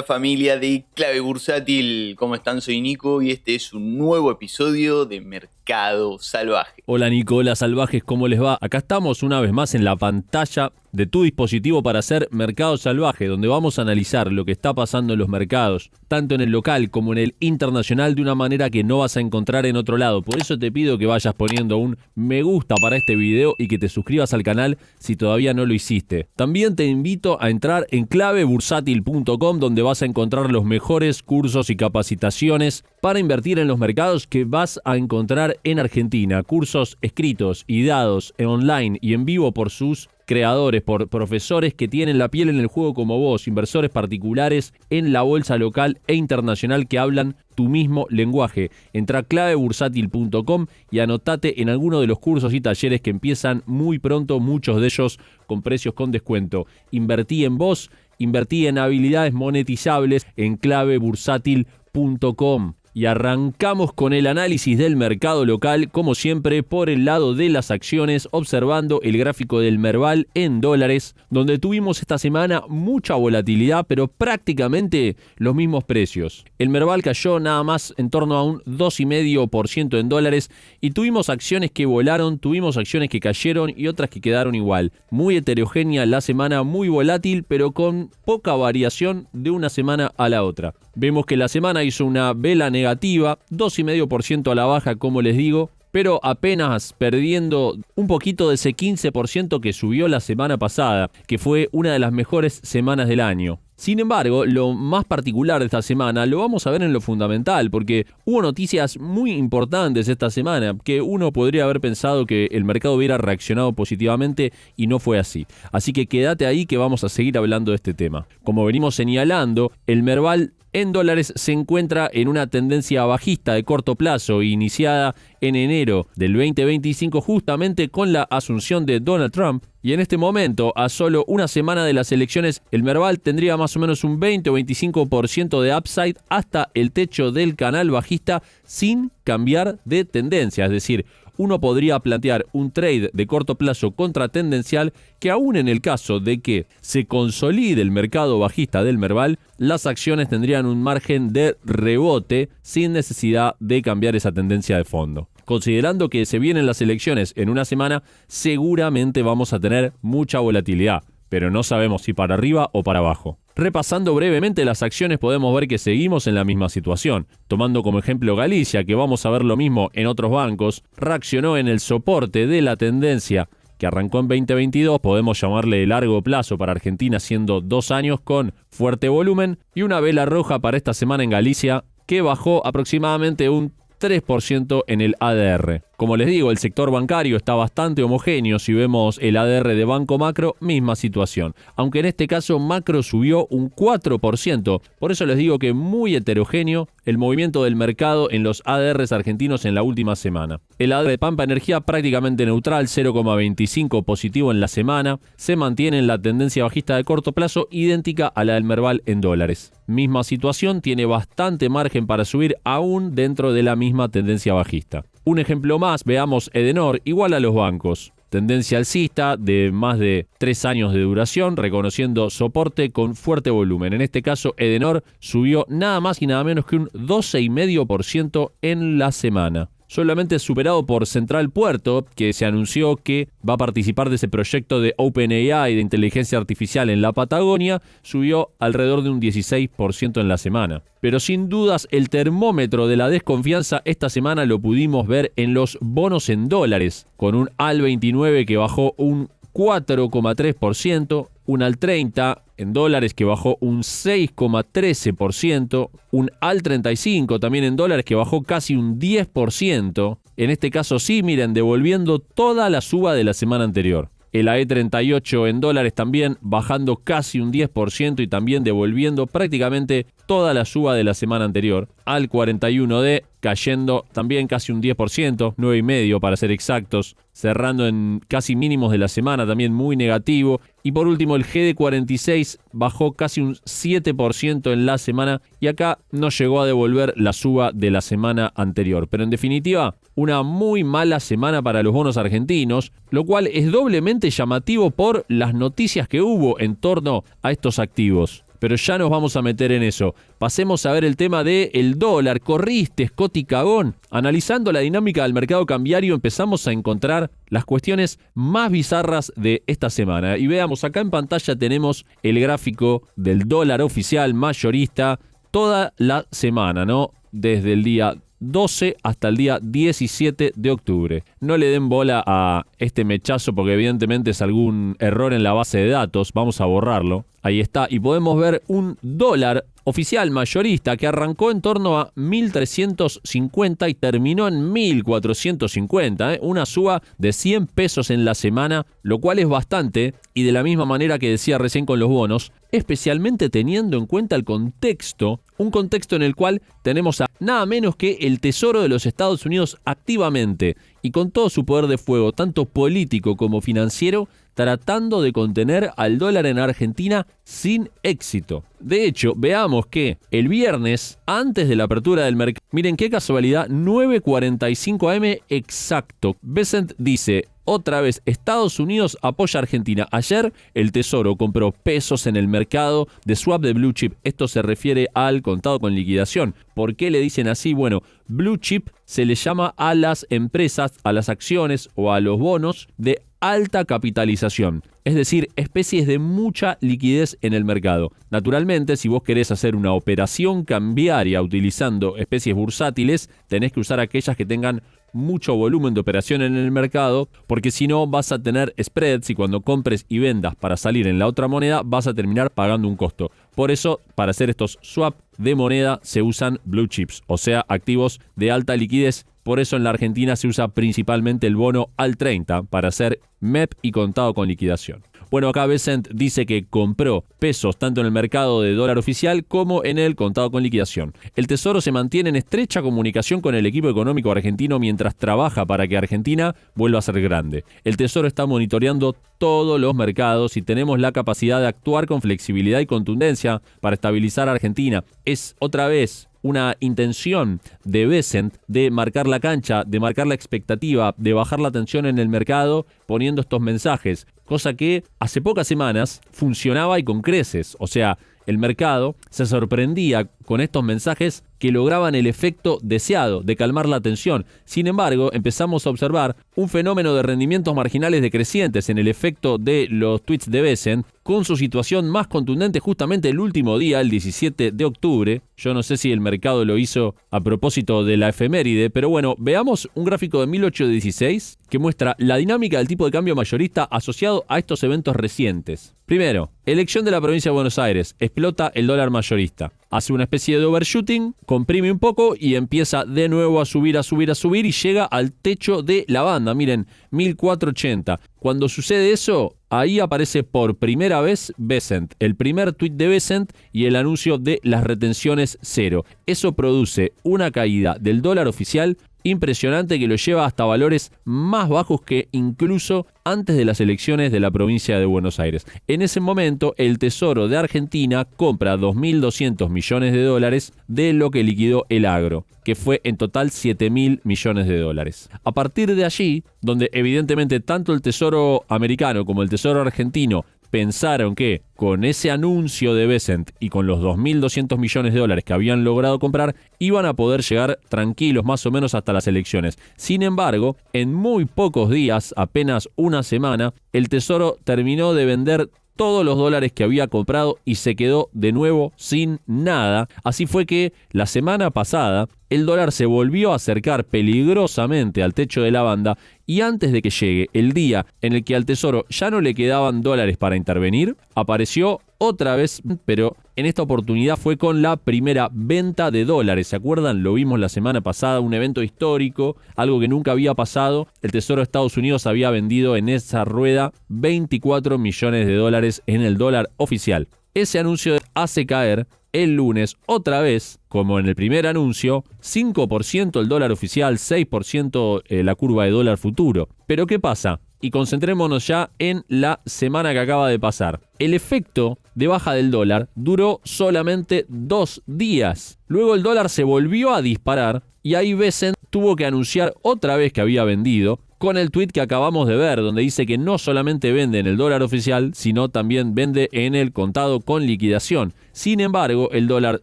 familia de Clave Bursátil. ¿Cómo están? Soy Nico y este es un nuevo episodio de Mercado Salvaje. Hola Nico, hola salvajes, ¿cómo les va? Acá estamos una vez más en la pantalla de tu dispositivo para hacer Mercado Salvaje, donde vamos a analizar lo que está pasando en los mercados, tanto en el local como en el internacional, de una manera que no vas a encontrar en otro lado. Por eso te pido que vayas poniendo un me gusta para este video y que te suscribas al canal si todavía no lo hiciste. También te invito a entrar en clavebursatil.com, donde vas a encontrar los mejores cursos y capacitaciones para invertir en los mercados que vas a encontrar en Argentina. Cursos escritos y dados online y en vivo por sus creadores, por profesores que tienen la piel en el juego como vos, inversores particulares en la bolsa local e internacional que hablan tu mismo lenguaje. Entra a clavebursatil.com y anotate en alguno de los cursos y talleres que empiezan muy pronto, muchos de ellos con precios con descuento. Invertí en vos, invertí en habilidades monetizables en clavebursatil.com. Y arrancamos con el análisis del mercado local, como siempre, por el lado de las acciones, observando el gráfico del Merval en dólares, donde tuvimos esta semana mucha volatilidad, pero prácticamente los mismos precios. El Merval cayó nada más en torno a un 2,5% en dólares y tuvimos acciones que volaron, tuvimos acciones que cayeron y otras que quedaron igual. Muy heterogénea la semana, muy volátil, pero con poca variación de una semana a la otra. Vemos que la semana hizo una vela negativa, 2,5% a la baja, como les digo, pero apenas perdiendo un poquito de ese 15% que subió la semana pasada, que fue una de las mejores semanas del año. Sin embargo, lo más particular de esta semana lo vamos a ver en lo fundamental, porque hubo noticias muy importantes esta semana que uno podría haber pensado que el mercado hubiera reaccionado positivamente y no fue así. Así que quédate ahí que vamos a seguir hablando de este tema. Como venimos señalando, el Merval en dólares se encuentra en una tendencia bajista de corto plazo iniciada en enero del 2025 justamente con la asunción de Donald Trump. Y en este momento, a solo una semana de las elecciones, el Merval tendría más o menos un 20 o 25% de upside hasta el techo del canal bajista sin cambiar de tendencia. Es decir, uno podría plantear un trade de corto plazo contratendencial que aún en el caso de que se consolide el mercado bajista del Merval, las acciones tendrían un margen de rebote sin necesidad de cambiar esa tendencia de fondo. Considerando que se vienen las elecciones en una semana, seguramente vamos a tener mucha volatilidad, pero no sabemos si para arriba o para abajo. Repasando brevemente las acciones, podemos ver que seguimos en la misma situación. Tomando como ejemplo Galicia, que vamos a ver lo mismo en otros bancos, reaccionó en el soporte de la tendencia que arrancó en 2022, podemos llamarle de largo plazo para Argentina, siendo 2 años con fuerte volumen, y una vela roja para esta semana en Galicia, que bajó aproximadamente un 3% en el ADR. Como les digo, el sector bancario está bastante homogéneo. Si vemos el ADR de Banco Macro, misma situación. Aunque en este caso Macro subió un 4%. Por eso les digo que muy heterogéneo el movimiento del mercado en los ADRs argentinos en la última semana. El ADR de Pampa Energía prácticamente neutral, 0,25 positivo en la semana. Se mantiene en la tendencia bajista de corto plazo, idéntica a la del Merval en dólares. Misma situación, tiene bastante margen para subir aún dentro de la misma tendencia bajista. Un ejemplo más, veamos Edenor, igual a los bancos. Tendencia alcista de más de 3 años de duración, reconociendo soporte con fuerte volumen. En este caso, Edenor subió nada más y nada menos que un 12,5% en la semana. Solamente superado por Central Puerto, que se anunció que va a participar de ese proyecto de OpenAI de inteligencia artificial en la Patagonia, subió alrededor de un 16% en la semana. Pero sin dudas el termómetro de la desconfianza esta semana lo pudimos ver en los bonos en dólares, con un AL 29 que bajó un 4,3%, un AL 30 en dólares que bajó un 6,13%, un AL 35 también en dólares que bajó casi un 10%. En este caso sí, miren, devolviendo toda la suba de la semana anterior. El AE38 en dólares también bajando casi un 10% y también devolviendo prácticamente toda la suba de la semana anterior. Al 41D cayendo también casi un 10%, 9,5% para ser exactos, cerrando en casi mínimos de la semana, también muy negativo. Y por último el GD46 bajó casi un 7% en la semana y acá no llegó a devolver la suba de la semana anterior. Pero en definitiva, una muy mala semana para los bonos argentinos, lo cual es doblemente llamativo por las noticias que hubo en torno a estos activos. pero ya nos vamos a meter en eso. Pasemos a ver el tema del dólar. Corriste, Scotty Cagón. Analizando la dinámica del mercado cambiario, empezamos a encontrar las cuestiones más bizarras de esta semana. Y veamos, acá en pantalla tenemos el gráfico del dólar oficial mayorista toda la semana, ¿no? Desde el día 12 hasta el día 17 de octubre. No le den bola a este mechazo porque evidentemente es algún error en la base de datos. Vamos a borrarlo. Ahí está. Y podemos ver un dólar oficial mayorista que arrancó en torno a 1.350 y terminó en 1.450. Una suba de 100 pesos en la semana, lo cual es bastante. Y de la misma manera que decía recién con los bonos, especialmente teniendo en cuenta el contexto, un contexto en el cual tenemos a nada menos que el Tesoro de los Estados Unidos activamente y con todo su poder de fuego, tanto político como financiero, tratando de contener al dólar en Argentina sin éxito. De hecho, veamos que el viernes, antes de la apertura del mercado, miren qué casualidad, 9:45 am exacto, Bessent dice: otra vez, Estados Unidos apoya a Argentina. Ayer el Tesoro compró pesos en el mercado de swap de Blue Chip. Esto se refiere al contado con liquidación. ¿Por qué le dicen así? Bueno, Blue Chip se le llama a las empresas, a las acciones o a los bonos de alta capitalización. Es decir, especies de mucha liquidez en el mercado. Naturalmente, si vos querés hacer una operación cambiaria utilizando especies bursátiles, tenés que usar aquellas que tengan mucho volumen de operación en el mercado, porque si no vas a tener spreads y cuando compres y vendas para salir en la otra moneda vas a terminar pagando un costo. Por eso, para hacer estos swap de moneda se usan blue chips, o sea, activos de alta liquidez. Por eso en la Argentina se usa principalmente el bono al 30 para hacer MEP y contado con liquidación. Bueno, acá Bessent dice que compró pesos tanto en el mercado de dólar oficial como en el contado con liquidación. El Tesoro se mantiene en estrecha comunicación con el equipo económico argentino mientras trabaja para que Argentina vuelva a ser grande. El Tesoro está monitoreando todos los mercados y tenemos la capacidad de actuar con flexibilidad y contundencia para estabilizar a Argentina. Es otra vez una intención de Bessent de marcar la cancha, de marcar la expectativa, de bajar la tensión en el mercado poniendo estos mensajes, cosa que hace pocas semanas funcionaba y con creces. O sea, el mercado se sorprendía con estos mensajes que lograban el efecto deseado de calmar la tensión. Sin embargo, empezamos a observar un fenómeno de rendimientos marginales decrecientes en el efecto de los tweets de Bessent, con su situación más contundente justamente el último día, el 17 de octubre. Yo no sé si el mercado lo hizo a propósito de la efeméride, pero bueno, veamos un gráfico de 1816 que muestra la dinámica del tipo de cambio mayorista asociado a estos eventos recientes. Primero, elección de la provincia de Buenos Aires, explota el dólar mayorista. Hace una especie de overshooting, comprime un poco y empieza de nuevo a subir y llega al techo de la banda. Miren, 1480. Cuando sucede eso, ahí aparece por primera vez Bessent, el primer tuit de Bessent y el anuncio de las retenciones cero. Eso produce una caída del dólar oficial impresionante que lo lleva hasta valores más bajos que incluso antes de las elecciones de la provincia de Buenos Aires. En ese momento, el Tesoro de Argentina compra 2.200 millones de dólares de lo que liquidó el agro, que fue en total 7.000 millones de dólares. A partir de allí, donde evidentemente tanto el Tesoro americano como el Tesoro argentino pensaron que con ese anuncio de Bessent y con los 2.200 millones de dólares que habían logrado comprar, iban a poder llegar tranquilos más o menos hasta las elecciones. Sin embargo, en muy pocos días, apenas una semana, el Tesoro terminó de vender todos los dólares que había comprado y se quedó de nuevo sin nada. Así fue que la semana pasada el dólar se volvió a acercar peligrosamente al techo de la banda y antes de que llegue el día en el que al Tesoro ya no le quedaban dólares para intervenir, apareció otra vez, pero en esta oportunidad fue con la primera venta de dólares. ¿Se acuerdan? Lo vimos la semana pasada, un evento histórico, algo que nunca había pasado. El Tesoro de Estados Unidos había vendido en esa rueda 24 millones de dólares en el dólar oficial. Ese anuncio hace caer el lunes otra vez, como en el primer anuncio, 5% el dólar oficial, 6% la curva de dólar futuro. ¿Pero qué pasa? Y concentrémonos ya en la semana que acaba de pasar. El efecto de baja del dólar duró solamente 2 días. Luego el dólar se volvió a disparar y ahí Bessent tuvo que anunciar otra vez que había vendido con el tweet que acabamos de ver, donde dice que no solamente vende en el dólar oficial, sino también vende en el contado con liquidación. Sin embargo, el dólar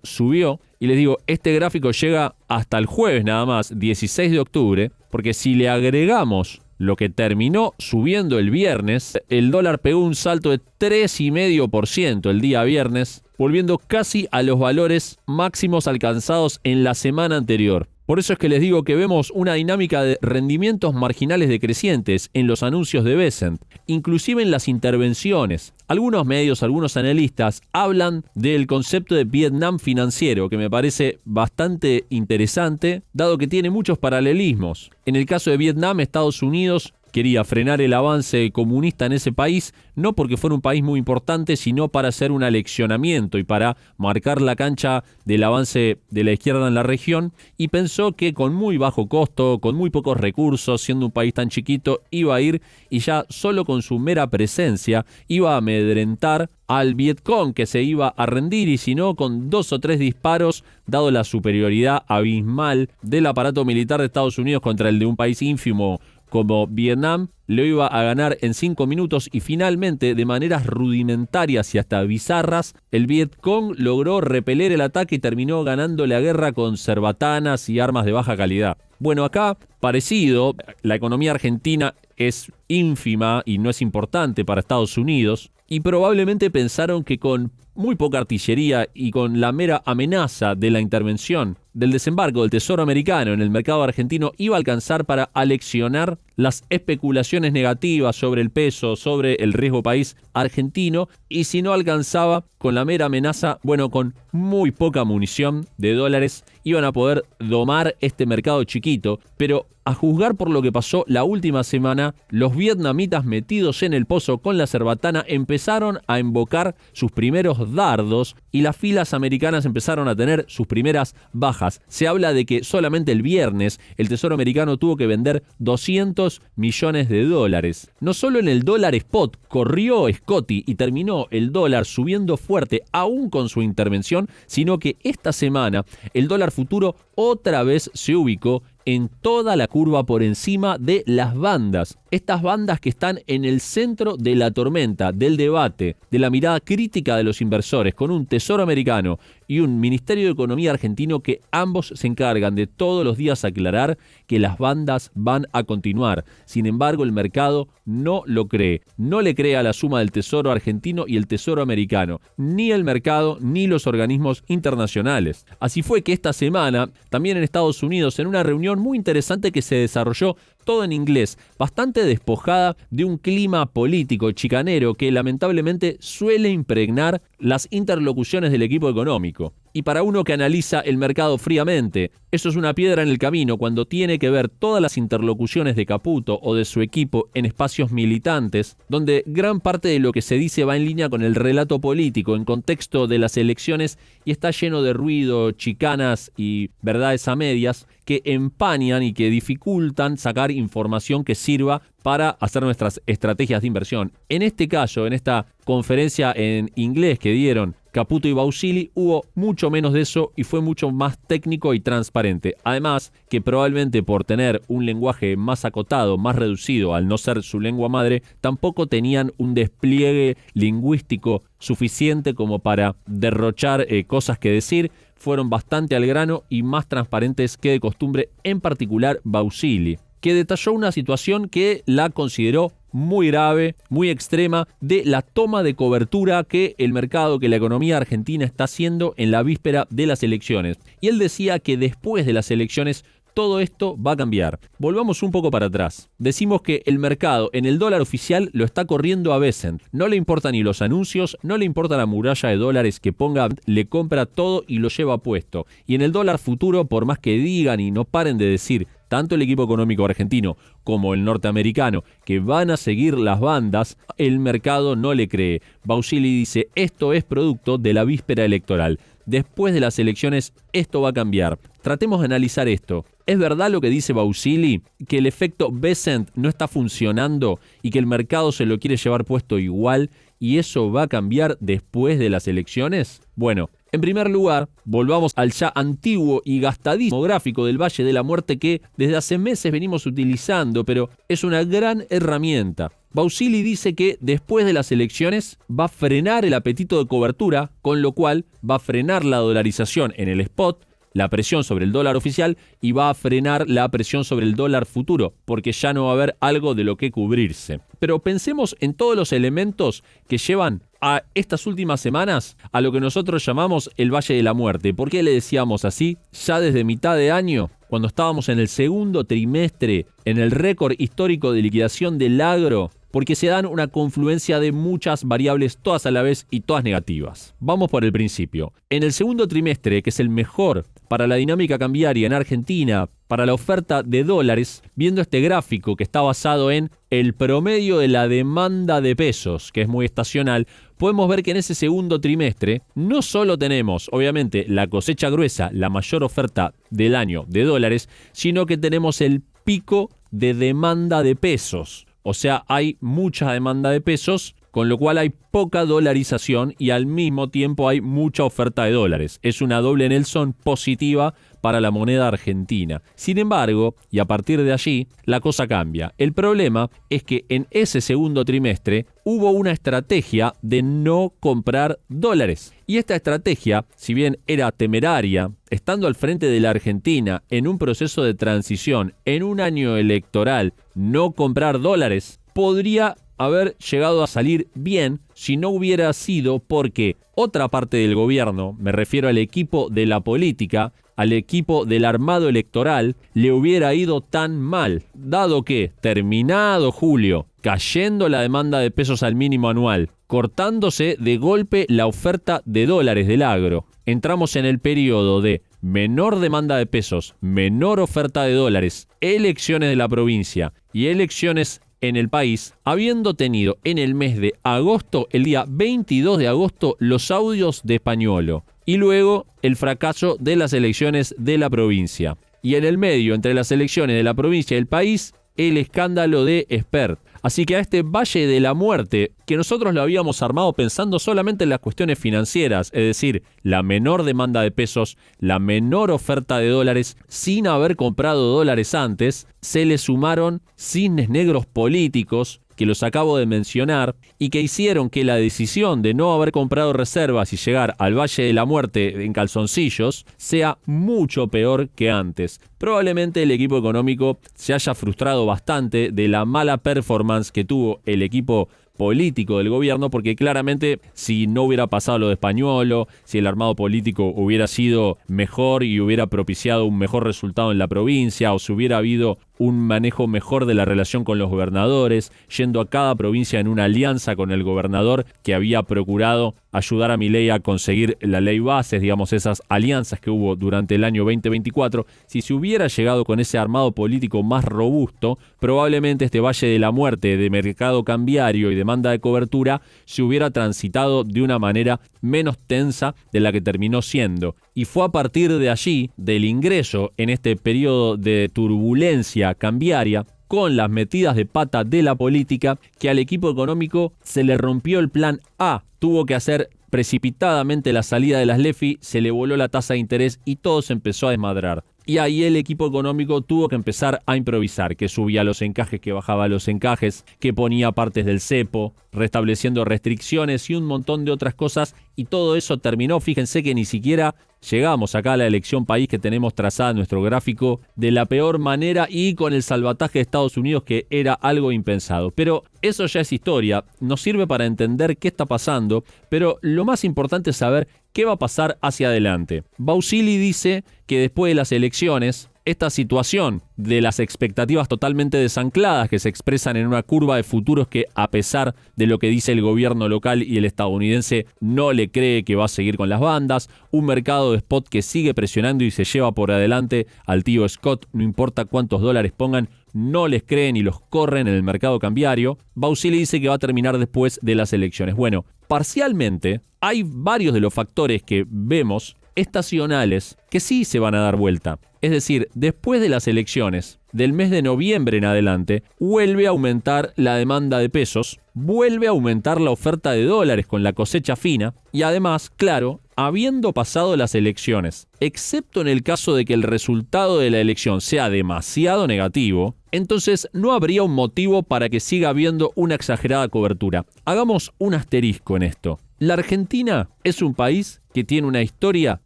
subió y les digo, este gráfico llega hasta el jueves nada más, 16 de octubre, porque si le agregamos lo que terminó subiendo el viernes, el dólar pegó un salto de 3,5% el día viernes, volviendo casi a los valores máximos alcanzados en la semana anterior. Por eso es que les digo que vemos una dinámica de rendimientos marginales decrecientes en los anuncios de Bessent, inclusive en las intervenciones. Algunos medios, algunos analistas hablan del concepto de Vietnam financiero, que me parece bastante interesante, dado que tiene muchos paralelismos. En el caso de Vietnam, Estados Unidos quería frenar el avance comunista en ese país, no porque fuera un país muy importante, sino para hacer un aleccionamiento y para marcar la cancha del avance de la izquierda en la región, y pensó que con muy bajo costo, con muy pocos recursos, siendo un país tan chiquito, iba a ir y ya solo con su mera presencia iba a amedrentar al Vietcong, que se iba a rendir, y si no, con 2 o 3 disparos, dado la superioridad abismal del aparato militar de Estados Unidos contra el de un país ínfimo como Vietnam, lo iba a ganar en 5 minutos y finalmente, de maneras rudimentarias y hasta bizarras, el Vietcong logró repeler el ataque y terminó ganando la guerra con cerbatanas y armas de baja calidad. Bueno, acá, parecido, la economía argentina es ínfima y no es importante para Estados Unidos, y probablemente pensaron que con muy poca artillería y con la mera amenaza de la intervención del desembarco del Tesoro americano en el mercado argentino iba a alcanzar para aleccionar las especulaciones negativas sobre el peso, sobre el riesgo país argentino, y si no alcanzaba con la mera amenaza, bueno, con muy poca munición de dólares, iban a poder domar este mercado chiquito, pero a juzgar por lo que pasó la última semana, los vietnamitas metidos en el pozo con la cerbatana empezaron a invocar sus primeros dardos y las filas americanas empezaron a tener sus primeras bajas. Se habla de que solamente el viernes el Tesoro americano tuvo que vender 200 millones de dólares. No solo en el dólar spot corrió Scotty y terminó el dólar subiendo fuerte aún con su intervención, sino que esta semana el dólar futuro otra vez se ubicó en toda la curva por encima de las bandas. Estas bandas que están en el centro de la tormenta, del debate, de la mirada crítica de los inversores, con un Tesoro americano y un Ministerio de Economía argentino que ambos se encargan de todos los días aclarar que las bandas van a continuar. Sin embargo, el mercado no lo cree. No le cree a la suma del Tesoro argentino y el Tesoro americano, ni el mercado ni los organismos internacionales. Así fue que esta semana, también en Estados Unidos, en una reunión muy interesante que se desarrolló todo en inglés, bastante despojada de un clima político chicanero que lamentablemente suele impregnar las interlocuciones del equipo económico. Y para uno que analiza el mercado fríamente, eso es una piedra en el camino cuando tiene que ver todas las interlocuciones de Caputo o de su equipo en espacios militantes, donde gran parte de lo que se dice va en línea con el relato político en contexto de las elecciones y está lleno de ruido, chicanas y verdades a medias que empañan y que dificultan sacar información que sirva para hacer nuestras estrategias de inversión. En este caso, en esta conferencia en inglés que dieron Caputo y Bausili, hubo mucho menos de eso y fue mucho más técnico y transparente. Además, que probablemente por tener un lenguaje más acotado, más reducido, al no ser su lengua madre, tampoco tenían un despliegue lingüístico suficiente como para derrochar cosas que decir. Fueron bastante al grano y más transparentes que de costumbre, en particular Bausili, que detalló una situación que la consideró muy grave, muy extrema, de la toma de cobertura que el mercado, que la economía argentina está haciendo en la víspera de las elecciones. Y él decía que después de las elecciones todo esto va a cambiar. Volvamos un poco para atrás. Decimos que el mercado en el dólar oficial lo está corriendo a Bessent. No le importan ni los anuncios, no le importa la muralla de dólares que ponga, le compra todo y lo lleva puesto. Y en el dólar futuro, por más que digan y no paren de decir, tanto el equipo económico argentino como el norteamericano, que van a seguir las bandas, el mercado no le cree. Bausili dice, esto es producto de la víspera electoral. Después de las elecciones, esto va a cambiar. Tratemos de analizar esto. ¿Es verdad lo que dice Bausili? ¿Que el efecto Bessent no está funcionando y que el mercado se lo quiere llevar puesto igual y eso va a cambiar después de las elecciones? Bueno, En primer lugar, volvamos al ya antiguo y gastadísimo gráfico del Valle de la Muerte que desde hace meses venimos utilizando, pero es una gran herramienta. Bausili dice que después de las elecciones va a frenar el apetito de cobertura, con lo cual va a frenar la dolarización en el spot, la presión sobre el dólar oficial, y va a frenar la presión sobre el dólar futuro, porque ya no va a haber algo de lo que cubrirse. Pero pensemos en todos los elementos que llevan a estas últimas semanas a lo que nosotros llamamos el Valle de la Muerte. ¿Por qué le decíamos así? Ya desde mitad de año, cuando estábamos en el segundo trimestre, en el récord histórico de liquidación del agro, porque se dan una confluencia de muchas variables, todas a la vez y todas negativas. Vamos por el principio. En el segundo trimestre, que es el mejor para la dinámica cambiaria en Argentina, para la oferta de dólares, viendo este gráfico que está basado en el promedio de la demanda de pesos, que es muy estacional, podemos ver que en ese segundo trimestre no solo tenemos, obviamente, la cosecha gruesa, la mayor oferta del año de dólares, sino que tenemos el pico de demanda de pesos. O sea, hay mucha demanda de pesos, con lo cual hay poca dolarización y al mismo tiempo hay mucha oferta de dólares. Es una doble Nelson positiva para la moneda argentina. Sin embargo, y a partir de allí, la cosa cambia. El problema es que en ese segundo trimestre hubo una estrategia de no comprar dólares. Y esta estrategia, si bien era temeraria, estando al frente de la Argentina en un proceso de transición, en un año electoral, no comprar dólares, podría haber llegado a salir bien si no hubiera sido porque otra parte del gobierno, me refiero al equipo de la política, al equipo del armado electoral, le hubiera ido tan mal, dado que, terminado julio, cayendo la demanda de pesos al mínimo anual, cortándose de golpe la oferta de dólares del agro, entramos en el periodo de menor demanda de pesos, menor oferta de dólares, elecciones de la provincia y elecciones en el país, habiendo tenido en el mes de agosto, el día 22 de agosto, los audios de Pañuolo y luego el fracaso de las elecciones de la provincia. Y en el medio, entre las elecciones de la provincia y el país, el escándalo de Spert. Así que a este Valle de la Muerte, que nosotros lo habíamos armado pensando solamente en las cuestiones financieras, es decir, la menor demanda de pesos, la menor oferta de dólares, sin haber comprado dólares antes, se le sumaron cisnes negros políticos, que los acabo de mencionar, y que hicieron que la decisión de no haber comprado reservas y llegar al Valle de la Muerte en calzoncillos sea mucho peor que antes. Probablemente el equipo económico se haya frustrado bastante de la mala performance que tuvo el equipo político del gobierno, porque claramente si no hubiera pasado lo de Pañuolo, si el armado político hubiera sido mejor y hubiera propiciado un mejor resultado en la provincia, o si hubiera habido un manejo mejor de la relación con los gobernadores, yendo a cada provincia en una alianza con el gobernador que había procurado ayudar a Milei a conseguir la ley bases, digamos, esas alianzas que hubo durante el año 2024, si se hubiera llegado con ese armado político más robusto, probablemente este Valle de la Muerte de mercado cambiario y demanda de cobertura se hubiera transitado de una manera menos tensa de la que terminó siendo. Y fue a partir de allí, del ingreso en este periodo de turbulencia cambiaria, con las metidas de pata de la política, que al equipo económico se le rompió el plan A. Tuvo que hacer precipitadamente la salida de las LEFI, se le voló la tasa de interés y todo se empezó a desmadrar. Y ahí el equipo económico tuvo que empezar a improvisar, que subía los encajes, que bajaba los encajes, que ponía partes del cepo, restableciendo restricciones y un montón de otras cosas, y todo eso terminó, fíjense que ni siquiera llegamos acá a la elección país que tenemos trazada en nuestro gráfico de la peor manera y con el salvataje de Estados Unidos, que era algo impensado. Pero eso ya es historia, nos sirve para entender qué está pasando, pero lo más importante es saber qué va a pasar hacia adelante. Bausili dice que después de las elecciones, esta situación de las expectativas totalmente desancladas que se expresan en una curva de futuros que, a pesar de lo que dice el gobierno local y el estadounidense, no le cree que va a seguir con las bandas, un mercado de spot que sigue presionando y se lleva por adelante al tío Scott, no importa cuántos dólares pongan, no les creen y los corren en el mercado cambiario. Bausili dice que va a terminar después de las elecciones. Bueno, parcialmente hay varios de los factores que vemos estacionales que sí se van a dar vuelta. Es decir, después de las elecciones, del mes de noviembre en adelante, vuelve a aumentar la demanda de pesos, vuelve a aumentar la oferta de dólares con la cosecha fina y además, claro, habiendo pasado las elecciones, excepto en el caso de que el resultado de la elección sea demasiado negativo, entonces no habría un motivo para que siga habiendo una exagerada cobertura. Hagamos un asterisco en esto. La Argentina es un país que tiene una historia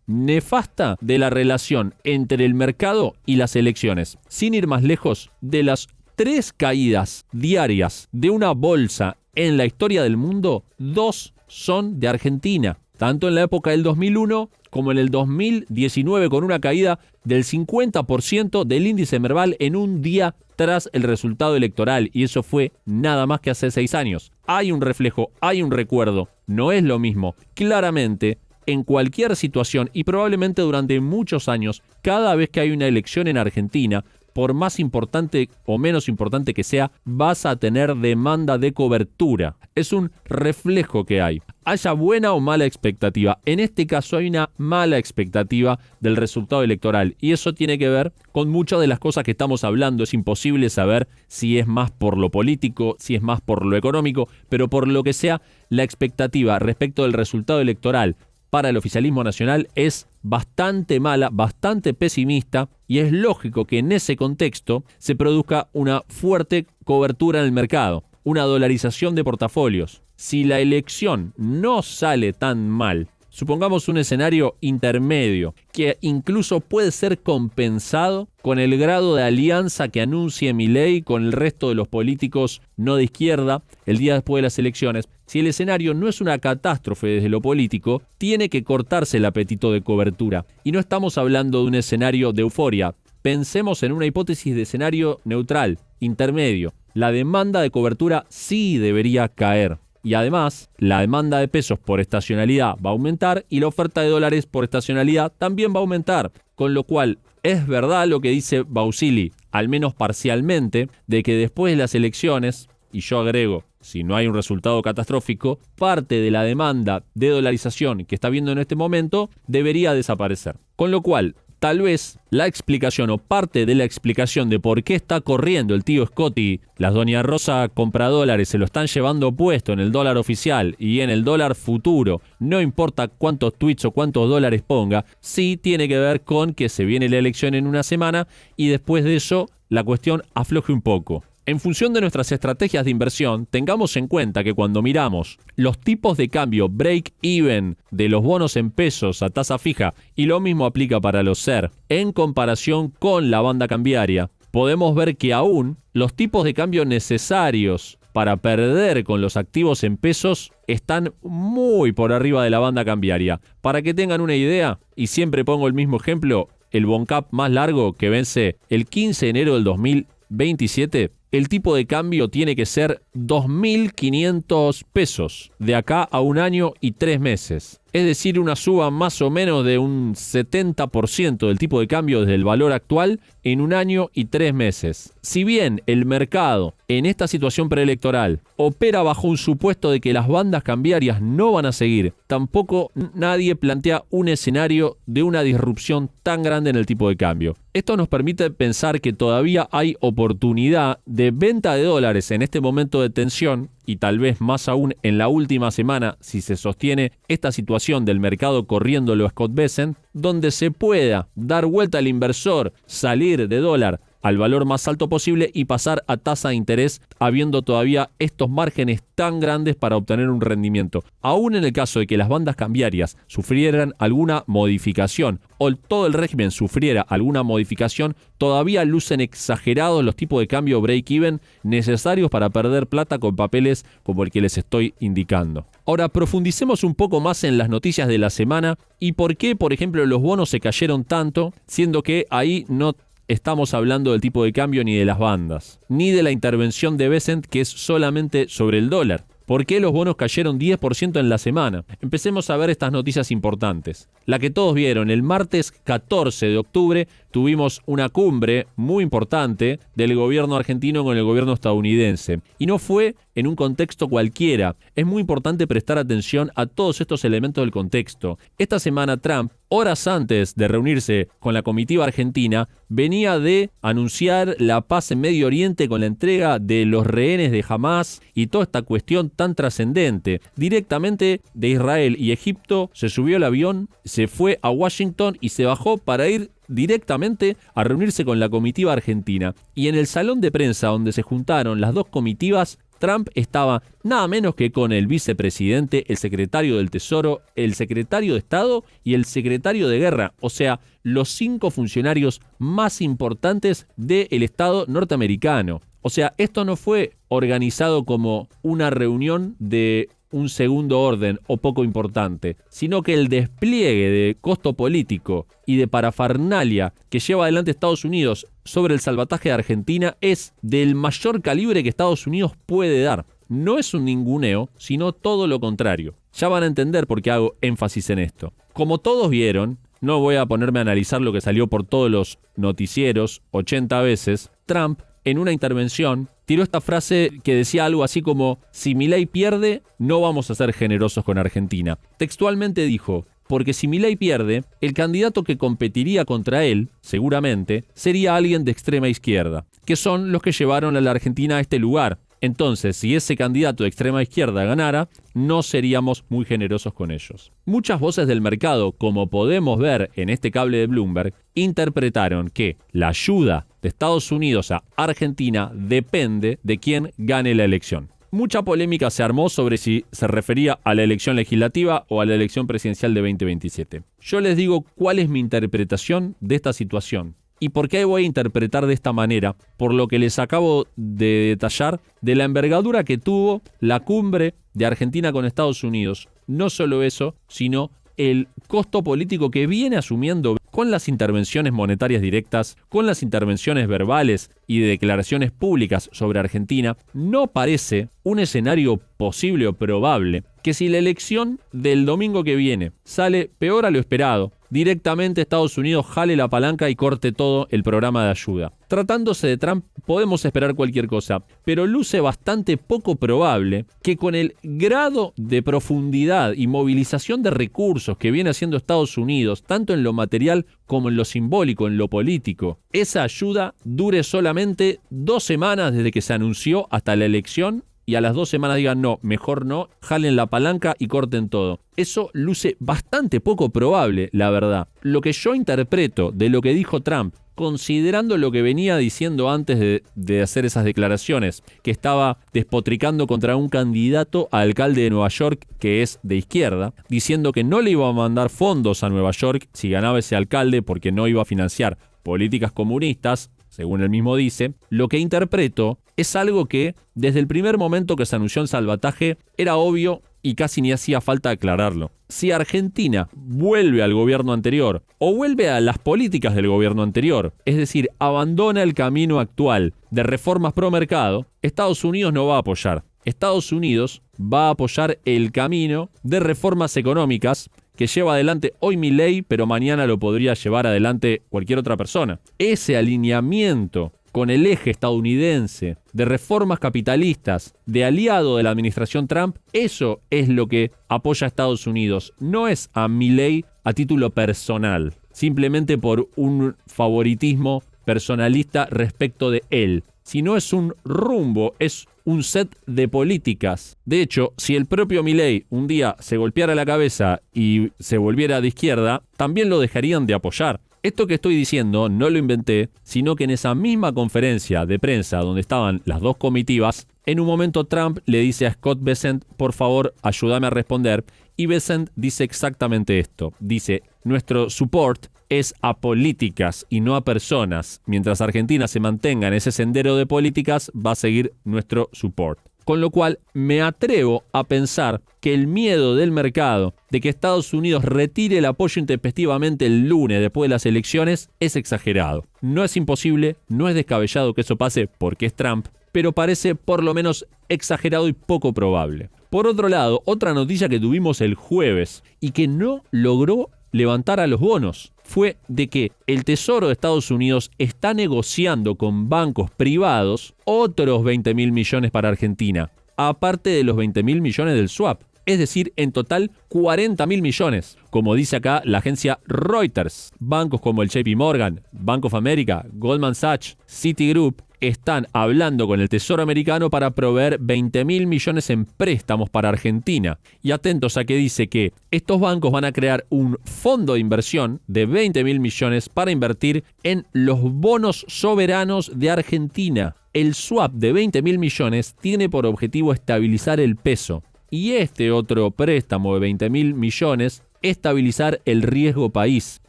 nefasta de la relación entre el mercado y las elecciones. Sin ir más lejos, de las 3 caídas diarias de una bolsa en la historia del mundo, 2 son de Argentina. Tanto en la época del 2001 como en el 2019, con una caída del 50% del índice Merval en un día tras el resultado electoral, y eso fue nada más que hace 6 años. Hay un reflejo, hay un recuerdo, no es lo mismo. Claramente, en cualquier situación y probablemente durante muchos años, cada vez que hay una elección en Argentina, por más importante o menos importante que sea, vas a tener demanda de cobertura. Es un reflejo que hay. Haya buena o mala expectativa. En este caso hay una mala expectativa del resultado electoral. Y eso tiene que ver con muchas de las cosas que estamos hablando. Es imposible saber si es más por lo político, si es más por lo económico, pero por lo que sea, la expectativa respecto del resultado electoral para el oficialismo nacional es bastante mala, bastante pesimista, y es lógico que en ese contexto se produzca una fuerte cobertura en el mercado, una dolarización de portafolios. Si la elección no sale tan mal, supongamos un escenario intermedio, que incluso puede ser compensado con el grado de alianza que anuncie Milei con el resto de los políticos no de izquierda el día después de las elecciones. Si el escenario no es una catástrofe desde lo político, tiene que cortarse el apetito de cobertura. Y no estamos hablando de un escenario de euforia. Pensemos en una hipótesis de escenario neutral, intermedio. La demanda de cobertura sí debería caer. Y además, la demanda de pesos por estacionalidad va a aumentar y la oferta de dólares por estacionalidad también va a aumentar. Con lo cual, es verdad lo que dice Bausili, al menos parcialmente, de que después de las elecciones, y yo agrego, si no hay un resultado catastrófico, parte de la demanda de dolarización que está viendo en este momento debería desaparecer. Con lo cual, tal vez la explicación o parte de la explicación de por qué está corriendo el tío Scotti, las doña Rosa compra dólares, se lo están llevando puesto en el dólar oficial y en el dólar futuro, no importa cuántos tweets o cuántos dólares ponga, sí tiene que ver con que se viene la elección en una semana y después de eso la cuestión afloje un poco. En función de nuestras estrategias de inversión, tengamos en cuenta que cuando miramos los tipos de cambio break-even de los bonos en pesos a tasa fija, y lo mismo aplica para los SER, en comparación con la banda cambiaria, podemos ver que aún los tipos de cambio necesarios para perder con los activos en pesos están muy por arriba de la banda cambiaria. Para que tengan una idea, y siempre pongo el mismo ejemplo, el Boncap más largo que vence el 15 de enero del 2027, el tipo de cambio tiene que ser 2.500 pesos de acá a 1 año y 3 meses. Es decir, una suba más o menos de un 70% del tipo de cambio desde el valor actual en 1 año y 3 meses. Si bien el mercado en esta situación preelectoral opera bajo un supuesto de que las bandas cambiarias no van a seguir, tampoco nadie plantea un escenario de una disrupción tan grande en el tipo de cambio. Esto nos permite pensar que todavía hay oportunidad de venta de dólares en este momento de tensión, y tal vez más aún en la última semana si se sostiene esta situación del mercado corriéndolo a Scott Bessent, donde se pueda dar vuelta al inversor, salir de dólar al valor más alto posible y pasar a tasa de interés, habiendo todavía estos márgenes tan grandes para obtener un rendimiento. Aún en el caso de que las bandas cambiarias sufrieran alguna modificación o todo el régimen sufriera alguna modificación, todavía lucen exagerados los tipos de cambio break-even necesarios para perder plata con papeles como el que les estoy indicando. Ahora profundicemos un poco más en las noticias de la semana y por qué, por ejemplo, los bonos se cayeron tanto, siendo que ahí no estamos hablando del tipo de cambio ni de las bandas, ni de la intervención de Bessent, que es solamente sobre el dólar. ¿Por qué los bonos cayeron 10% en la semana? Empecemos a ver estas noticias importantes. La que todos vieron, el martes 14 de octubre tuvimos una cumbre muy importante del gobierno argentino con el gobierno estadounidense. Y no fue en un contexto cualquiera. Es muy importante prestar atención a todos estos elementos del contexto. Esta semana Trump, horas antes de reunirse con la comitiva argentina, venía de anunciar la paz en Medio Oriente con la entrega de los rehenes de Hamás y toda esta cuestión tan trascendente. Directamente de Israel y Egipto se subió al avión, se fue a Washington y se bajó para ir directamente a reunirse con la comitiva argentina. Y en el salón de prensa donde se juntaron las dos comitivas, Trump estaba nada menos que con el vicepresidente, el secretario del Tesoro, el secretario de Estado y el secretario de Guerra, o sea, los 5 funcionarios más importantes del Estado norteamericano. O sea, esto no fue organizado como una reunión de un segundo orden o poco importante, sino que el despliegue de costo político y de parafernalia que lleva adelante Estados Unidos sobre el salvataje de Argentina es del mayor calibre que Estados Unidos puede dar. No es un ninguneo, sino todo lo contrario. Ya van a entender por qué hago énfasis en esto. Como todos vieron, no voy a ponerme a analizar lo que salió por todos los noticieros 80 veces, Trump en una intervención tiró esta frase que decía algo así como: si Milei pierde, no vamos a ser generosos con Argentina. Textualmente dijo: porque si Milei pierde, el candidato que competiría contra él, seguramente, sería alguien de extrema izquierda, que son los que llevaron a la Argentina a este lugar. Entonces, si ese candidato de extrema izquierda ganara, no seríamos muy generosos con ellos. Muchas voces del mercado, como podemos ver en este cable de Bloomberg, interpretaron que la ayuda de Estados Unidos a Argentina depende de quién gane la elección. Mucha polémica se armó sobre si se refería a la elección legislativa o a la elección presidencial de 2027. Yo les digo cuál es mi interpretación de esta situación. ¿Y por qué voy a interpretar de esta manera? Por lo que les acabo de detallar de la envergadura que tuvo la cumbre de Argentina con Estados Unidos. No solo eso, sino el costo político que viene asumiendo con las intervenciones monetarias directas, con las intervenciones verbales y de declaraciones públicas sobre Argentina. No parece un escenario posible o probable que si la elección del domingo que viene sale peor a lo esperado, directamente Estados Unidos jale la palanca y corte todo el programa de ayuda. Tratándose de Trump, podemos esperar cualquier cosa, pero luce bastante poco probable que con el grado de profundidad y movilización de recursos que viene haciendo Estados Unidos, tanto en lo material como en lo simbólico, en lo político, esa ayuda dure solamente 2 semanas desde que se anunció hasta la elección, y a las 2 semanas digan no, mejor no, jalen la palanca y corten todo. Eso luce bastante poco probable, la verdad. Lo que yo interpreto de lo que dijo Trump, considerando lo que venía diciendo antes de hacer esas declaraciones, que estaba despotricando contra un candidato a alcalde de Nueva York que es de izquierda, diciendo que no le iba a mandar fondos a Nueva York si ganaba ese alcalde porque no iba a financiar políticas comunistas, según él mismo dice, lo que interpreto es algo que, desde el primer momento que se anunció el salvataje, era obvio y casi ni hacía falta aclararlo. Si Argentina vuelve al gobierno anterior o vuelve a las políticas del gobierno anterior, es decir, abandona el camino actual de reformas pro mercado, Estados Unidos no va a apoyar. Estados Unidos va a apoyar el camino de reformas económicas que lleva adelante hoy Milei, pero mañana lo podría llevar adelante cualquier otra persona. Ese alineamiento con el eje estadounidense de reformas capitalistas, de aliado de la administración Trump, eso es lo que apoya a Estados Unidos. No es a Milei a título personal, simplemente por un favoritismo personalista respecto de él, sino es un rumbo, es un set de políticas. De hecho, si el propio Milei un día se golpeara la cabeza y se volviera de izquierda, también lo dejarían de apoyar. Esto que estoy diciendo no lo inventé, sino que en esa misma conferencia de prensa donde estaban las dos comitivas, en un momento Trump le dice a Scott Bessent, por favor, ayúdame a responder, y Bessent dice exactamente esto. Dice, nuestro support es a políticas y no a personas. Mientras Argentina se mantenga en ese sendero de políticas, va a seguir nuestro support. Con lo cual, me atrevo a pensar que el miedo del mercado de que Estados Unidos retire el apoyo intempestivamente el lunes después de las elecciones es exagerado. No es imposible, no es descabellado que eso pase porque es Trump, pero parece por lo menos exagerado y poco probable. Por otro lado, otra noticia que tuvimos el jueves y que no logró levantar a los bonos fue de que el Tesoro de Estados Unidos está negociando con bancos privados otros 20.000 millones para Argentina. aparte de los 20.000 millones del swap. Es decir, en total 40.000 millones. Como dice acá la agencia Reuters, bancos como el JP Morgan, Bank of America, Goldman Sachs, Citigroup están hablando con el Tesoro americano para proveer 20.000 millones en préstamos para Argentina. Y atentos a que dice que estos bancos van a crear un fondo de inversión de 20.000 millones para invertir en los bonos soberanos de Argentina. El swap de 20.000 millones tiene por objetivo estabilizar el peso. Y este otro préstamo de 20.000 millones, estabilizar el riesgo país.